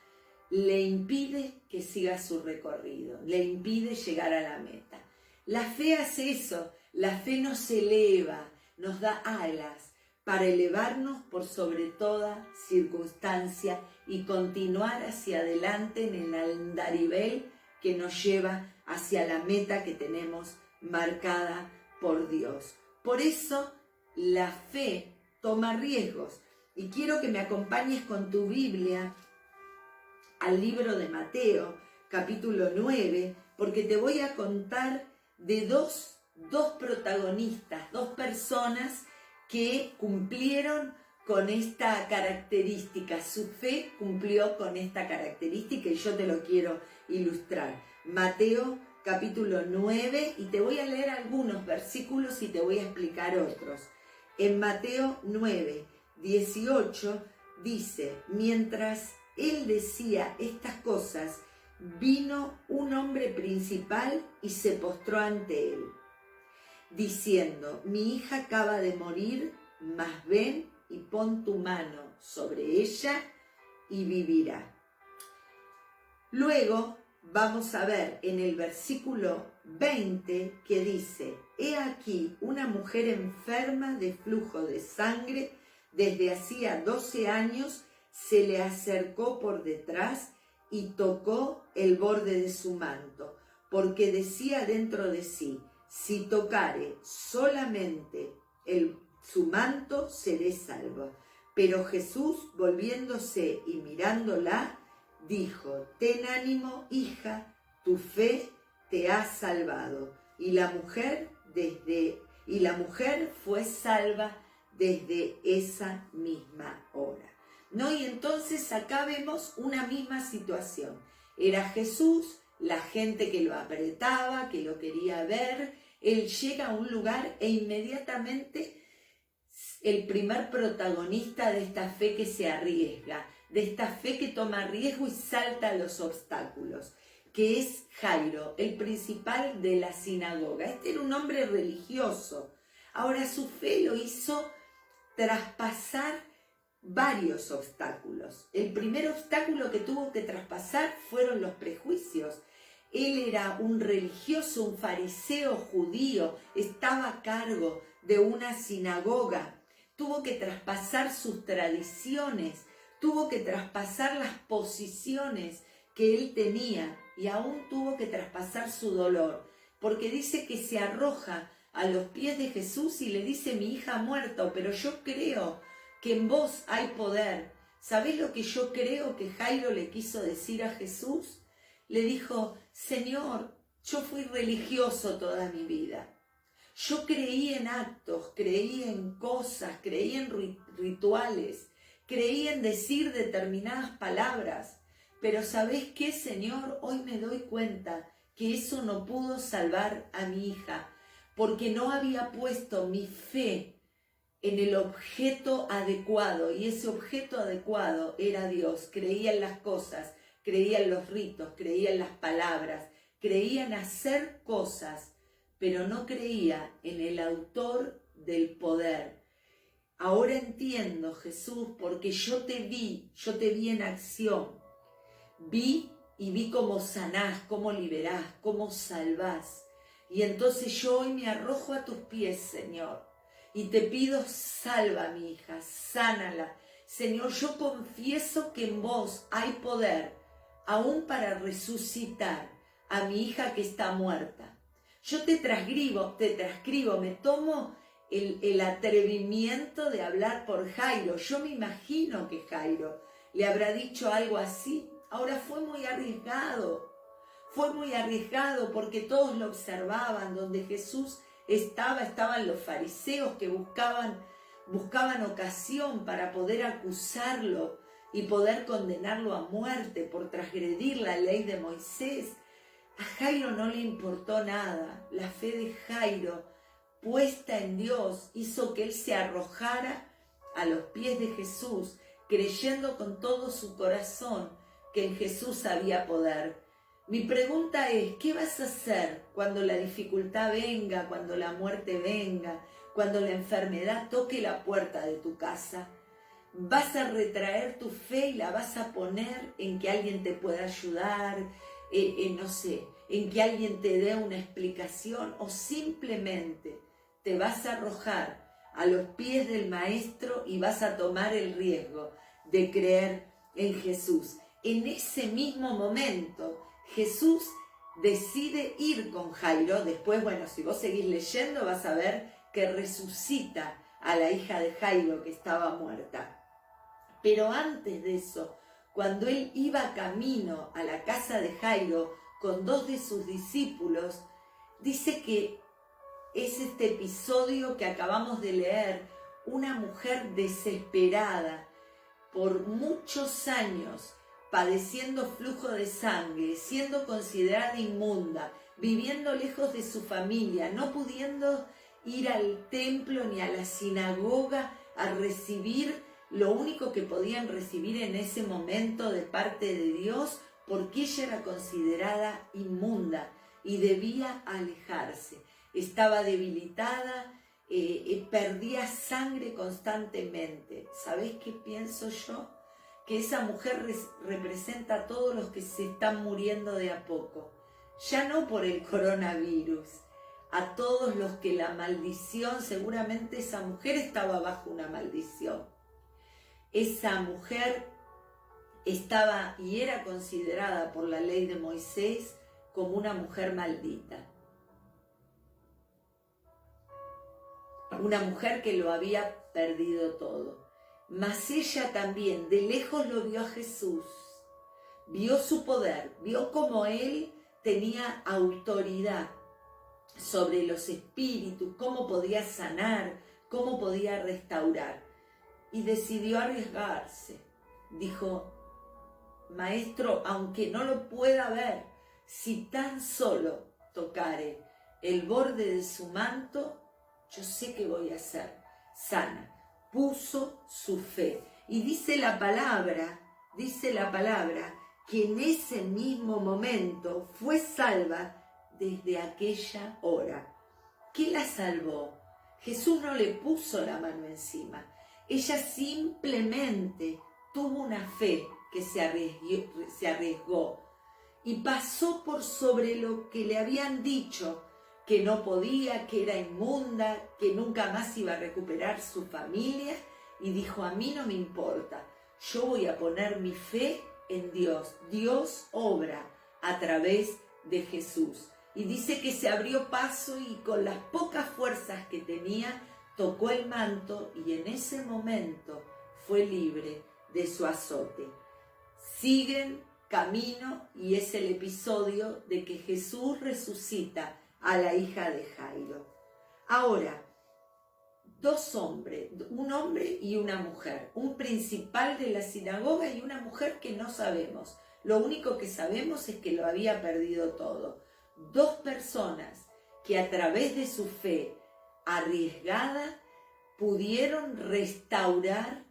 [SPEAKER 3] le impide que siga su recorrido, le impide llegar a la meta. La fe hace eso, la fe nos eleva, nos da alas para elevarnos por sobre toda circunstancia y continuar hacia adelante en el andarivel que nos lleva hacia la meta que tenemos marcada por Dios. Por eso la fe toma riesgos. Y quiero que me acompañes con tu Biblia al libro de Mateo, capítulo 9, porque te voy a contar de dos protagonistas, dos personas que cumplieron con esta característica. Su fe cumplió con esta característica y yo te lo quiero ilustrar. Mateo capítulo 9, y te voy a leer algunos versículos y te voy a explicar otros. En Mateo 9, 18 dice, mientras él decía estas cosas, vino un hombre principal y se postró ante él, diciendo, mi hija acaba de morir, mas ven y pon tu mano sobre ella y vivirá. Luego vamos a ver en el versículo 20 que dice: he aquí una mujer enferma de flujo de sangre desde hacía 12 años, se le acercó por detrás y tocó el borde de su manto, porque decía dentro de sí: si tocare solamente su manto, seré salvo. Pero Jesús, volviéndose y mirándola, dijo: ten ánimo, hija, tu fe te ha salvado. Y la mujer fue salva desde esa misma hora. ¿No? Y entonces acá vemos una misma situación. Era Jesús, la gente que lo apretaba, que lo quería ver. Él llega a un lugar e inmediatamente el primer protagonista de esta fe que se arriesga, de esta fe que toma riesgo y salta a los obstáculos, que es Jairo, el principal de la sinagoga. Este era un hombre religioso. Ahora su fe lo hizo traspasar varios obstáculos. El primer obstáculo que tuvo que traspasar fueron los prejuicios. Él era un religioso, un fariseo judío, estaba a cargo de una sinagoga. Tuvo que traspasar sus tradiciones, tuvo que traspasar las posiciones que él tenía y aún tuvo que traspasar su dolor, porque dice que se arroja a los pies de Jesús y le dice: mi hija ha muerto, pero yo creo que en vos hay poder. ¿Sabés lo que yo creo que Jairo le quiso decir a Jesús? Le dijo: Señor, yo fui religioso toda mi vida. Yo creí en actos, creí en cosas, creí en rituales, creí en decir determinadas palabras. Pero ¿sabés qué, Señor? Hoy me doy cuenta que eso no pudo salvar a mi hija, porque no había puesto mi fe en el objeto adecuado, y ese objeto adecuado era Dios. Creía en las cosas, creía en los ritos, creía en las palabras, creía en hacer cosas, pero no creía en el autor del poder. Ahora entiendo, Jesús, porque yo te vi en acción. Vi cómo sanás, cómo liberás, cómo salvás. Y entonces yo hoy me arrojo a tus pies, Señor, y te pido: salva a mi hija, sánala. Señor, yo confieso que en vos hay poder, aún para resucitar a mi hija que está muerta. Yo te transcribo, me tomo el atrevimiento de hablar por Jairo. Yo me imagino que Jairo le habrá dicho algo así. Ahora fue muy arriesgado porque todos lo observaban. Donde Jesús estaban los fariseos que buscaban ocasión para poder acusarlo y poder condenarlo a muerte por transgredir la ley de Moisés. A Jairo no le importó nada. La fe de Jairo, puesta en Dios, hizo que él se arrojara a los pies de Jesús, creyendo con todo su corazón que en Jesús había poder. Mi pregunta es: ¿qué vas a hacer cuando la dificultad venga, cuando la muerte venga, cuando la enfermedad toque la puerta de tu casa? ¿Vas a retraer tu fe y la vas a poner en que alguien te pueda ayudar? No sé, en que alguien te dé una explicación, o simplemente te vas a arrojar a los pies del Maestro y vas a tomar el riesgo de creer en Jesús. En ese mismo momento, Jesús decide ir con Jairo. Después, bueno, si vos seguís leyendo, vas a ver que resucita a la hija de Jairo que estaba muerta. Pero antes de eso, cuando él iba camino a la casa de Jairo con 2 de sus discípulos, dice que es este episodio que acabamos de leer: una mujer desesperada por muchos años, padeciendo flujo de sangre, siendo considerada inmunda, viviendo lejos de su familia, no pudiendo ir al templo ni a la sinagoga a recibir lo único que podían recibir en ese momento de parte de Dios, porque ella era considerada inmunda y debía alejarse. Estaba debilitada, perdía sangre constantemente. ¿Sabés qué pienso yo? que esa mujer representa a todos los que se están muriendo de a poco, ya no por el coronavirus, a todos los que la maldición, seguramente esa mujer estaba bajo una maldición. Esa mujer estaba y era considerada por la ley de Moisés como una mujer maldita. Una mujer que lo había perdido todo. Mas ella también de lejos lo vio a Jesús, vio su poder, vio cómo él tenía autoridad sobre los espíritus, cómo podía sanar, cómo podía restaurar. Y decidió arriesgarse. Dijo: Maestro, aunque no lo pueda ver, si tan solo tocare el borde de su manto, yo sé que voy a ser sana. Puso su fe. Y dice la palabra que en ese mismo momento fue salva desde aquella hora. ¿Qué la salvó? Jesús no le puso la mano encima. Ella simplemente tuvo una fe que se arriesgó y pasó por sobre lo que le habían dicho, que no podía, que era inmunda, que nunca más iba a recuperar su familia, y dijo: a mí no me importa, yo voy a poner mi fe en Dios. Dios obra a través de Jesús. Y dice que se abrió paso y con las pocas fuerzas que tenía, tocó el manto y en ese momento fue libre de su azote. Siguen camino y es el episodio de que Jesús resucita a la hija de Jairo. Ahora, dos hombres, un hombre y una mujer, un principal de la sinagoga y una mujer que no sabemos. Lo único que sabemos es que lo había perdido todo. Dos personas que a través de su fe arriesgada pudieron restaurar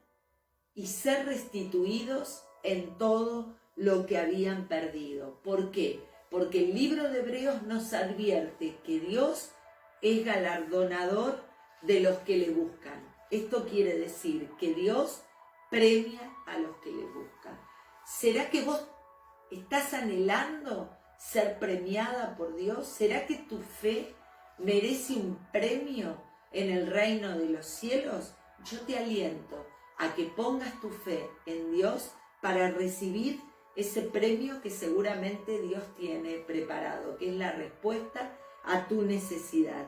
[SPEAKER 3] y ser restituidos en todo lo que habían perdido. ¿Por qué? Porque el libro de Hebreos nos advierte que Dios es galardonador de los que le buscan. Esto quiere decir que Dios premia a los que le buscan. ¿Será que vos estás anhelando ser premiada por Dios? ¿Será que tu fe merece un premio en el reino de los cielos? Yo te aliento a que pongas tu fe en Dios para recibir ese premio que seguramente Dios tiene preparado, que es la respuesta a tu necesidad.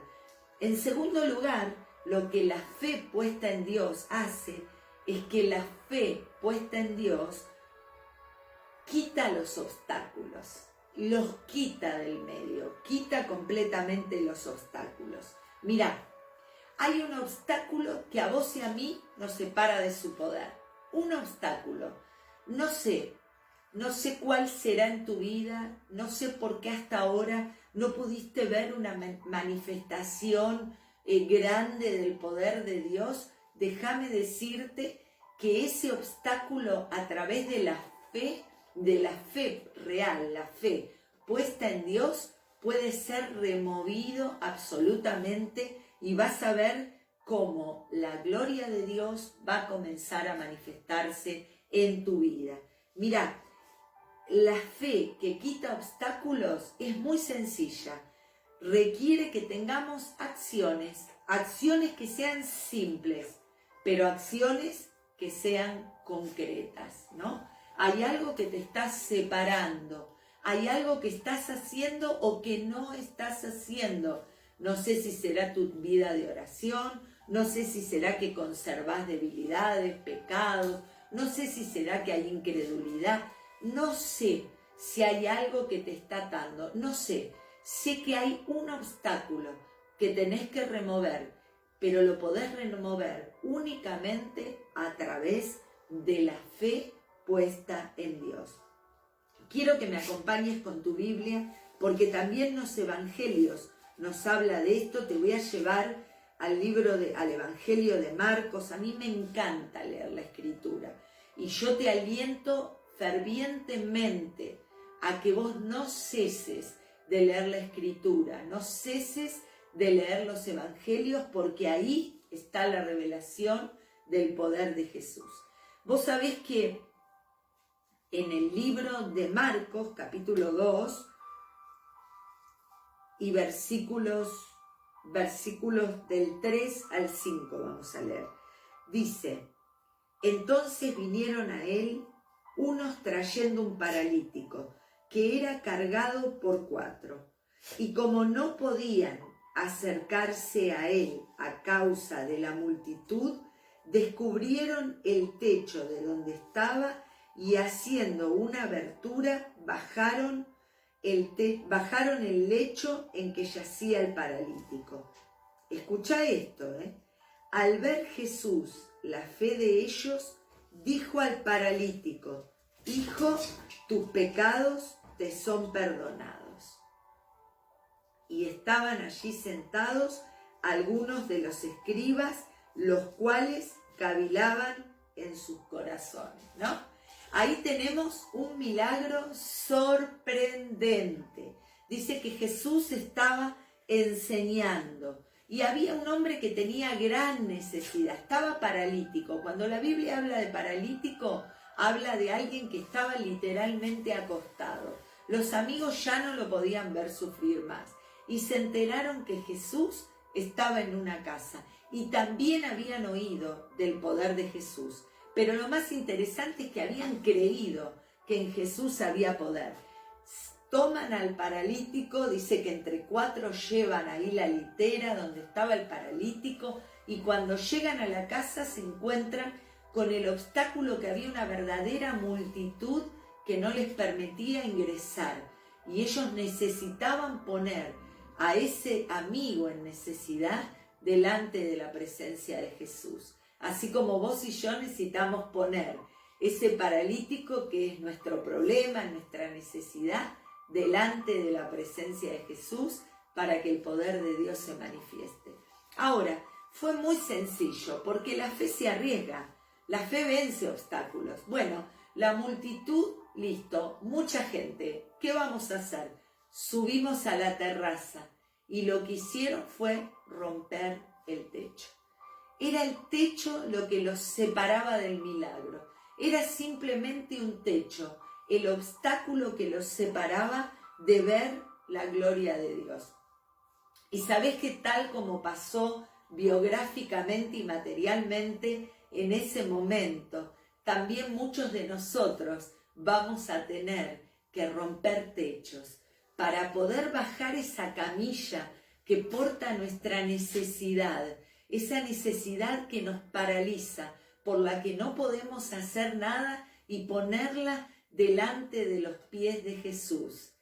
[SPEAKER 3] En segundo lugar, lo que la fe puesta en Dios hace es que la fe puesta en Dios quita los obstáculos, los quita del medio, quita completamente los obstáculos. Mirá, hay un obstáculo que a vos y a mí nos separa de su poder. Un obstáculo. No sé cuál será en tu vida, no sé por qué hasta ahora no pudiste ver una manifestación grande del poder de Dios. Déjame decirte que ese obstáculo a través de la fe real, la fe puesta en Dios, puede ser removido absolutamente y vas a ver cómo la gloria de Dios va a comenzar a manifestarse en tu vida. Mira, la fe que quita obstáculos es muy sencilla. Requiere que tengamos acciones que sean simples, pero acciones que sean concretas, ¿no? Hay algo que te está separando, hay algo que estás haciendo o que no estás haciendo. No sé si será tu vida de oración, no sé si será que conservas debilidades, pecados, no sé si será que hay incredulidad, no sé si hay algo que te está atando, no sé. Sé que hay un obstáculo que tenés que remover, pero lo podés remover únicamente a través de la fe puesta en Dios. Quiero que me acompañes con tu Biblia, porque también los evangelios nos habla de esto. Te voy a llevar al Evangelio de Marcos. A mí me encanta leer la Escritura y yo te aliento fervientemente a que vos no ceses de leer la Escritura, no ceses de leer los Evangelios, porque ahí está la revelación del poder de Jesús. Vos sabés que en el libro de Marcos, capítulo 2, y versículos del 3 al 5, vamos a leer. Dice: entonces vinieron a él unos trayendo un paralítico, que era cargado por 4, y como no podían acercarse a él a causa de la multitud, descubrieron el techo de donde estaba y haciendo una abertura bajaron el lecho en que yacía el paralítico. Escucha esto, Al ver Jesús la fe de ellos, dijo al paralítico: hijo, tus pecados te son perdonados. Y estaban allí sentados algunos de los escribas, los cuales cavilaban en sus corazones, ¿no? Ahí tenemos un milagro sorprendente. Dice que Jesús estaba enseñando y había un hombre que tenía gran necesidad, estaba paralítico. Cuando la Biblia habla de paralítico, habla de alguien que estaba literalmente acostado. Los amigos ya no lo podían ver sufrir más y se enteraron que Jesús estaba en una casa y también habían oído del poder de Jesús. Pero lo más interesante es que habían creído que en Jesús había poder. Toman al paralítico, dice que entre 4 llevan ahí la litera donde estaba el paralítico, y cuando llegan a la casa se encuentran con el obstáculo que había una verdadera multitud que no les permitía ingresar. Y ellos necesitaban poner a ese amigo en necesidad delante de la presencia de Jesús. Así como vos y yo necesitamos poner ese paralítico que es nuestro problema, nuestra necesidad, delante de la presencia de Jesús para que el poder de Dios se manifieste. Ahora, fue muy sencillo porque la fe se arriesga, la fe vence obstáculos. Bueno, la multitud, listo, mucha gente, ¿qué vamos a hacer? Subimos a la terraza y lo que hicieron fue romper el techo. Era el techo lo que los separaba del milagro. Era simplemente un techo, el obstáculo que los separaba de ver la gloria de Dios. Y sabés que tal como pasó biográficamente y materialmente en ese momento, también muchos de nosotros vamos a tener que romper techos para poder bajar esa camilla que porta nuestra necesidad, esa necesidad que nos paraliza, por la que no podemos hacer nada, y ponerla delante de los pies de Jesús.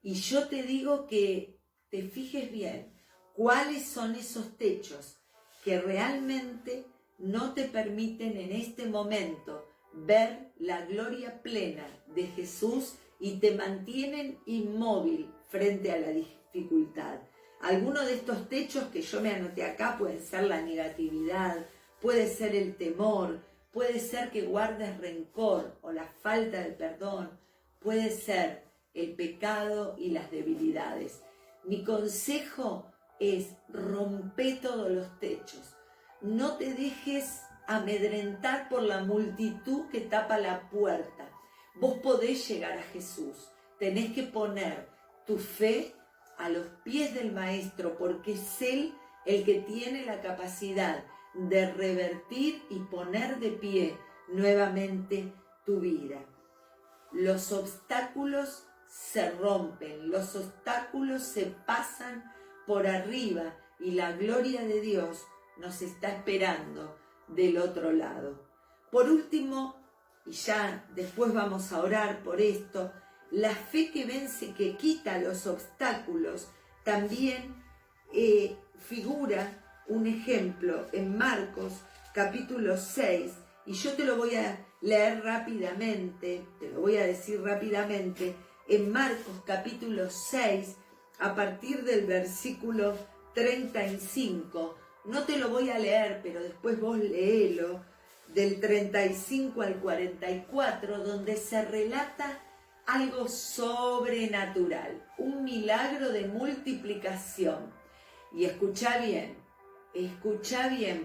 [SPEAKER 3] Y yo te digo que te fijes bien cuáles son esos techos que realmente no te permiten en este momento ver la gloria plena de Jesús y te mantienen inmóvil frente a la dificultad. Algunos de estos techos que yo me anoté acá pueden ser la negatividad, puede ser el temor, puede ser que guardes rencor o la falta de perdón, puede ser el pecado y las debilidades. Mi consejo es: rompe todos los techos. No te dejes amedrentar por la multitud que tapa la puerta. Vos podés llegar a Jesús. Tenés que poner tu fe a los pies del Maestro, porque es Él el que tiene la capacidad de revertir y poner de pie nuevamente tu vida. Los obstáculos se rompen, los obstáculos se pasan por arriba y la gloria de Dios nos está esperando del otro lado. Por último, y ya después vamos a orar por esto, la fe que vence, que quita los obstáculos, también figura un ejemplo en Marcos capítulo 6, y yo te lo voy a leer rápidamente, te lo voy a decir rápidamente. En Marcos capítulo 6, a partir del versículo 35, no te lo voy a leer, pero después vos léelo, del 35 al 44, donde se relata algo sobrenatural, un milagro de multiplicación. Y escucha bien,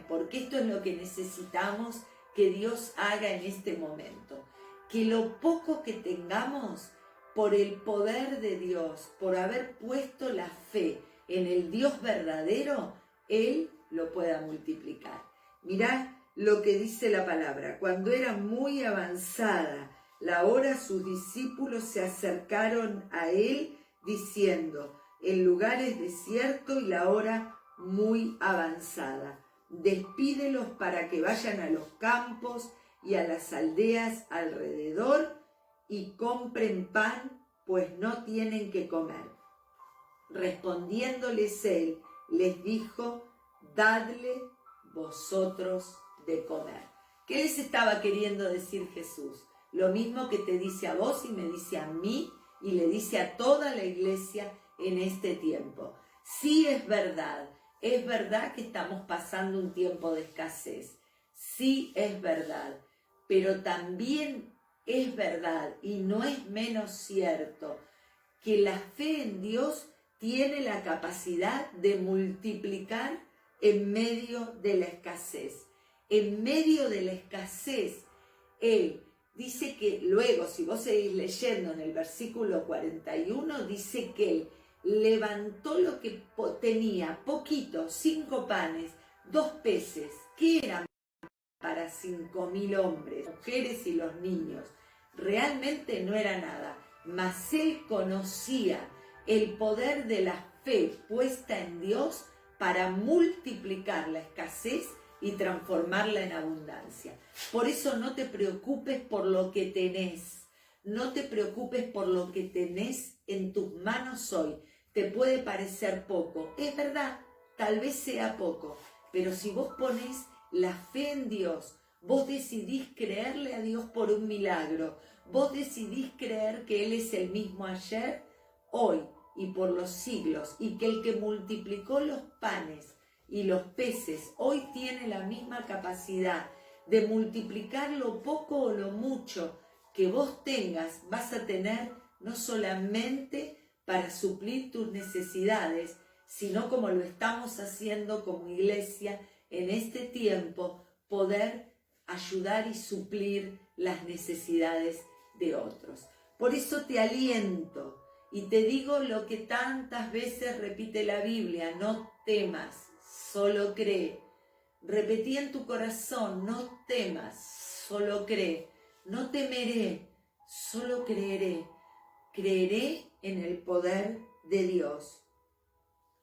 [SPEAKER 3] porque esto es lo que necesitamos que Dios haga en este momento. que lo poco que tengamos, por el poder de Dios, por haber puesto la fe en el Dios verdadero, Él lo pueda multiplicar. Mirá lo que dice la palabra. Cuando era muy avanzada la hora, sus discípulos se acercaron a Él diciendo: el lugar es desierto y la hora muy avanzada. Despídelos para que vayan a los campos y a las aldeas alrededor y compren pan, pues no tienen que comer. Respondiéndoles él, les dijo: dadle vosotros de comer. ¿Qué les estaba queriendo decir Jesús? Lo mismo que te dice a vos y me dice a mí y le dice a toda la iglesia en este tiempo. Sí, es verdad que estamos pasando un tiempo de escasez. Sí, es verdad, pero también es verdad, y no es menos cierto, que la fe en Dios tiene la capacidad de multiplicar en medio de la escasez. En medio de la escasez, Él dice que luego, si vos seguís leyendo en el versículo 41, dice que Él levantó lo que tenía, poquito, 5 panes, 2 peces, que eran para 5.000 hombres, mujeres y los niños. Realmente no era nada, mas Él conocía el poder de la fe puesta en Dios para multiplicar la escasez y transformarla en abundancia. Por eso no te preocupes por lo que tenés, no te preocupes por lo que tenés en tus manos hoy. Te puede parecer poco, es verdad, tal vez sea poco, pero si vos ponés la fe en Dios, vos decidís creerle a Dios por un milagro, vos decidís creer que Él es el mismo ayer, hoy y por los siglos, y que el que multiplicó los panes y los peces hoy tiene la misma capacidad de multiplicar lo poco o lo mucho que vos tengas, vas a tener no solamente para suplir tus necesidades, sino como lo estamos haciendo como iglesia en este tiempo, poder ayudar y suplir las necesidades de otros. Por eso te aliento y te digo lo que tantas veces repite la Biblia: no temas, solo cree. Repetí en tu corazón: no temas, solo cree. No temeré, solo creeré. Creeré en el poder de Dios.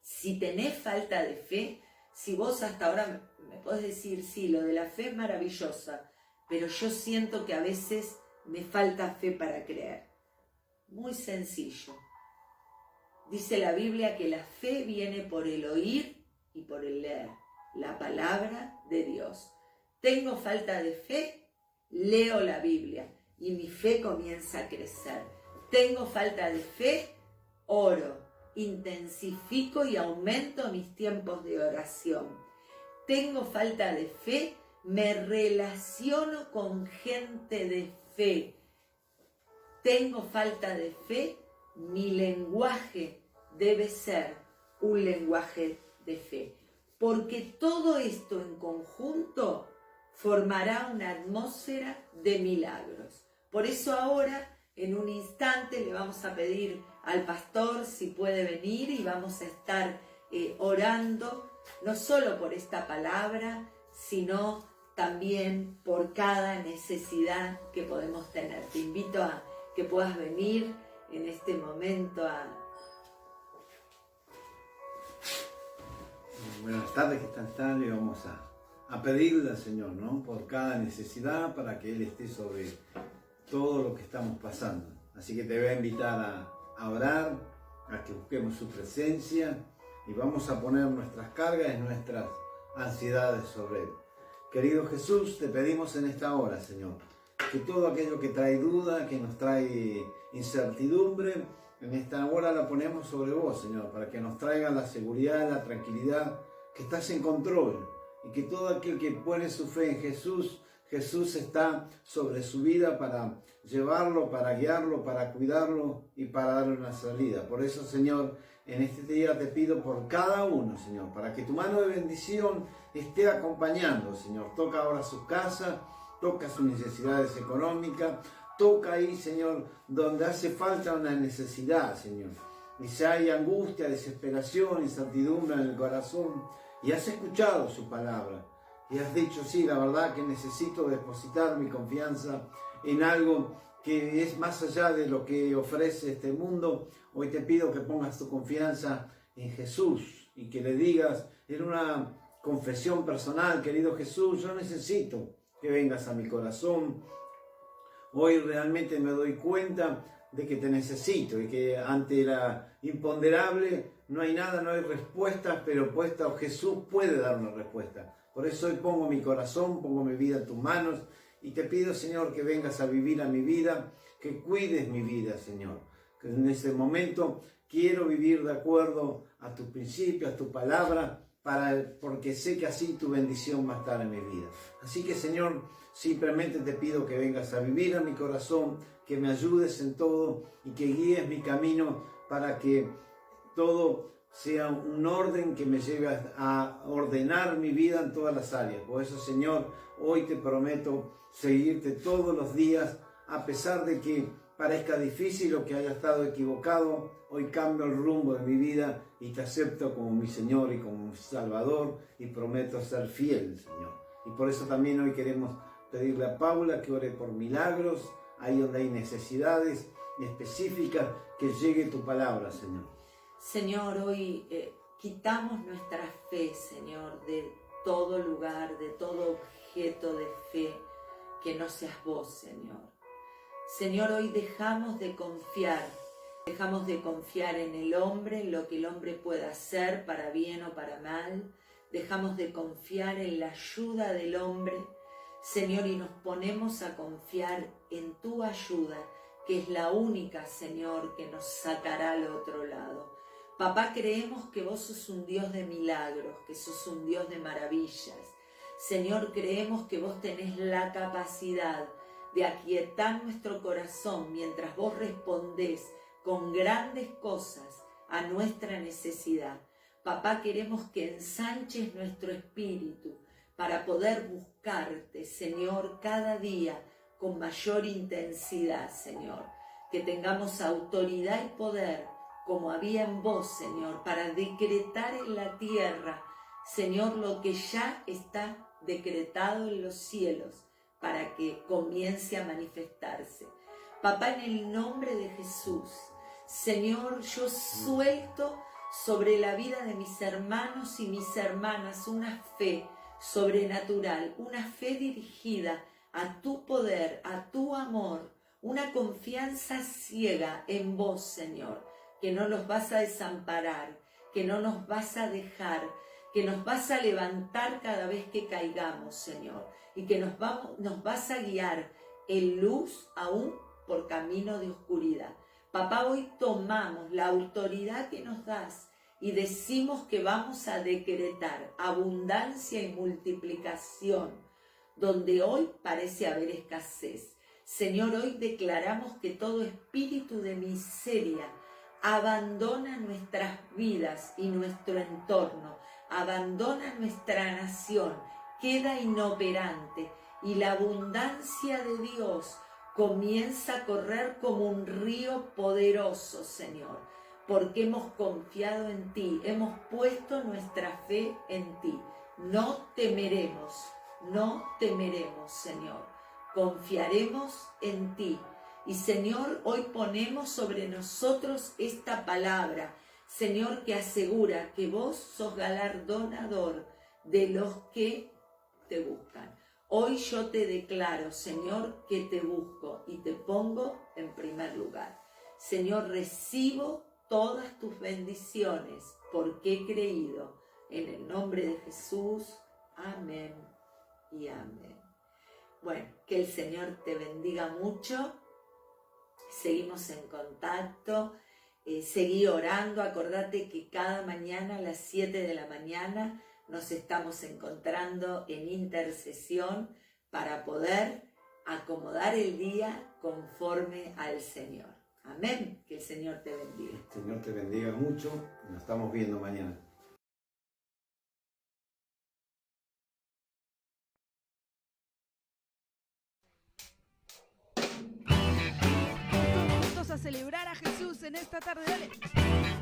[SPEAKER 3] Si tenés falta de fe, si vos hasta ahora me podés decir, sí, lo de la fe es maravillosa, pero yo siento que a veces me falta fe para creer. Muy sencillo. Dice la Biblia que la fe viene por el oír y por el leer la palabra de Dios. Tengo falta de fe, leo la Biblia y mi fe comienza a crecer. Tengo falta de fe, oro, intensifico y aumento mis tiempos de oración. Tengo falta de fe, me relaciono con gente de fe. Tengo falta de fe, mi lenguaje debe ser un lenguaje de fe. Porque todo esto en conjunto formará una atmósfera de milagros. Por eso ahora, en un instante, le vamos a pedir al pastor si puede venir y vamos a estar orando, no solo por esta palabra, sino también por cada necesidad que podemos tener. Te invito a que puedas venir en este momento a...
[SPEAKER 4] Buenas tardes, ¿qué tal? Le vamos a pedirle al Señor, ¿no?, por cada necesidad, para que Él esté sobre todo lo que estamos pasando. Así que te voy a invitar a orar, a que busquemos su presencia y vamos a poner nuestras cargas y nuestras ansiedades sobre Él. Querido Jesús, te pedimos en esta hora, Señor, que todo aquello que trae duda, que nos trae incertidumbre, en esta hora la ponemos sobre vos, Señor, para que nos traiga la seguridad, la tranquilidad, que estás en control, y que todo aquel que pone su fe en Jesús, Jesús está sobre su vida para llevarlo, para guiarlo, para cuidarlo y para darle una salida. Por eso, Señor, en este día te pido por cada uno, Señor, para que tu mano de bendición esté acompañando, Señor. Toca ahora sus casas, toca sus necesidades económicas, Toca ahí, Señor, donde hace falta una necesidad, Señor. Y si hay angustia, desesperación, incertidumbre en el corazón, y has escuchado su palabra, y has dicho, sí, la verdad que necesito depositar mi confianza en algo que es más allá de lo que ofrece este mundo, hoy te pido que pongas tu confianza en Jesús y que le digas en una confesión personal, querido Jesús, yo necesito que vengas a mi corazón. Hoy realmente me doy cuenta de que te necesito y que ante la imponderable no hay nada, no hay respuestas, pero puesta Jesús puede dar una respuesta. Por eso hoy pongo mi corazón, pongo mi vida en tus manos y te pido, Señor, que vengas a vivir a mi vida, que cuides mi vida, Señor. Que en este momento quiero vivir de acuerdo a tus principios, a tu palabra, porque sé que así tu bendición va a estar en mi vida. Así que, Señor, simplemente te pido que vengas a vivir a mi corazón, que me ayudes en todo y que guíes mi camino para que todo sea un orden que me lleve a ordenar mi vida en todas las áreas. Por eso, Señor, hoy te prometo seguirte todos los días, a pesar de que parezca difícil o que haya estado equivocado. Hoy cambio el rumbo de mi vida y te acepto como mi Señor y como mi Salvador y prometo ser fiel, Señor. Y por eso también hoy queremos pedirle a Paula que ore por milagros, ahí donde hay necesidades específicas, que llegue tu palabra, Señor.
[SPEAKER 3] Señor, hoy quitamos nuestra fe, Señor, de todo lugar, de todo objeto de fe que no seas vos, Señor. Señor, hoy dejamos de confiar en el hombre, en lo que el hombre pueda hacer para bien o para mal. Dejamos de confiar en la ayuda del hombre, Señor, y nos ponemos a confiar en tu ayuda, que es la única, Señor, que nos sacará al otro lado. Papá, creemos que vos sos un Dios de milagros, que sos un Dios de maravillas. Señor, creemos que vos tenés la capacidad de aquietar nuestro corazón mientras vos respondés con grandes cosas a nuestra necesidad. Papá, queremos que ensanches nuestro espíritu para poder buscarte, Señor, cada día con mayor intensidad, Señor. Que tengamos autoridad y poder como había en vos, Señor, para decretar en la tierra, Señor, lo que ya está decretado en los cielos, para que comience a manifestarse. Papá, en el nombre de Jesús, Señor, yo suelto sobre la vida de mis hermanos y mis hermanas una fe sobrenatural, una fe dirigida a tu poder, a tu amor, una confianza ciega en vos, Señor, que no los vas a desamparar, que no nos vas a dejar, que nos vas a levantar cada vez que caigamos, Señor, y que nos vas a guiar en luz aún por camino de oscuridad. Papá, hoy tomamos la autoridad que nos das y decimos que vamos a decretar abundancia y multiplicación, donde hoy parece haber escasez. Señor, hoy declaramos que todo espíritu de miseria abandona nuestras vidas y nuestro entorno, abandona nuestra nación, queda inoperante y la abundancia de Dios comienza a correr como un río poderoso, Señor, porque hemos confiado en ti, hemos puesto nuestra fe en ti. No temeremos, Señor, confiaremos en ti. Y Señor, hoy ponemos sobre nosotros esta palabra, Señor, que asegura que vos sos galardonador de los que te buscan. Hoy yo te declaro, Señor, que te busco y te pongo en primer lugar. Señor, recibo todas tus bendiciones porque he creído. En el nombre de Jesús, amén y amén. Bueno, que el Señor te bendiga mucho. Seguimos en contacto, seguí orando. Acordate que cada mañana a las 7 de la mañana nos estamos encontrando en intercesión para poder acomodar el día conforme al Señor. Amén. Que el Señor te bendiga.
[SPEAKER 4] El Señor te bendiga mucho. Nos estamos viendo mañana.
[SPEAKER 1] Vamos a celebrar a Jesús en esta tarde. Dale.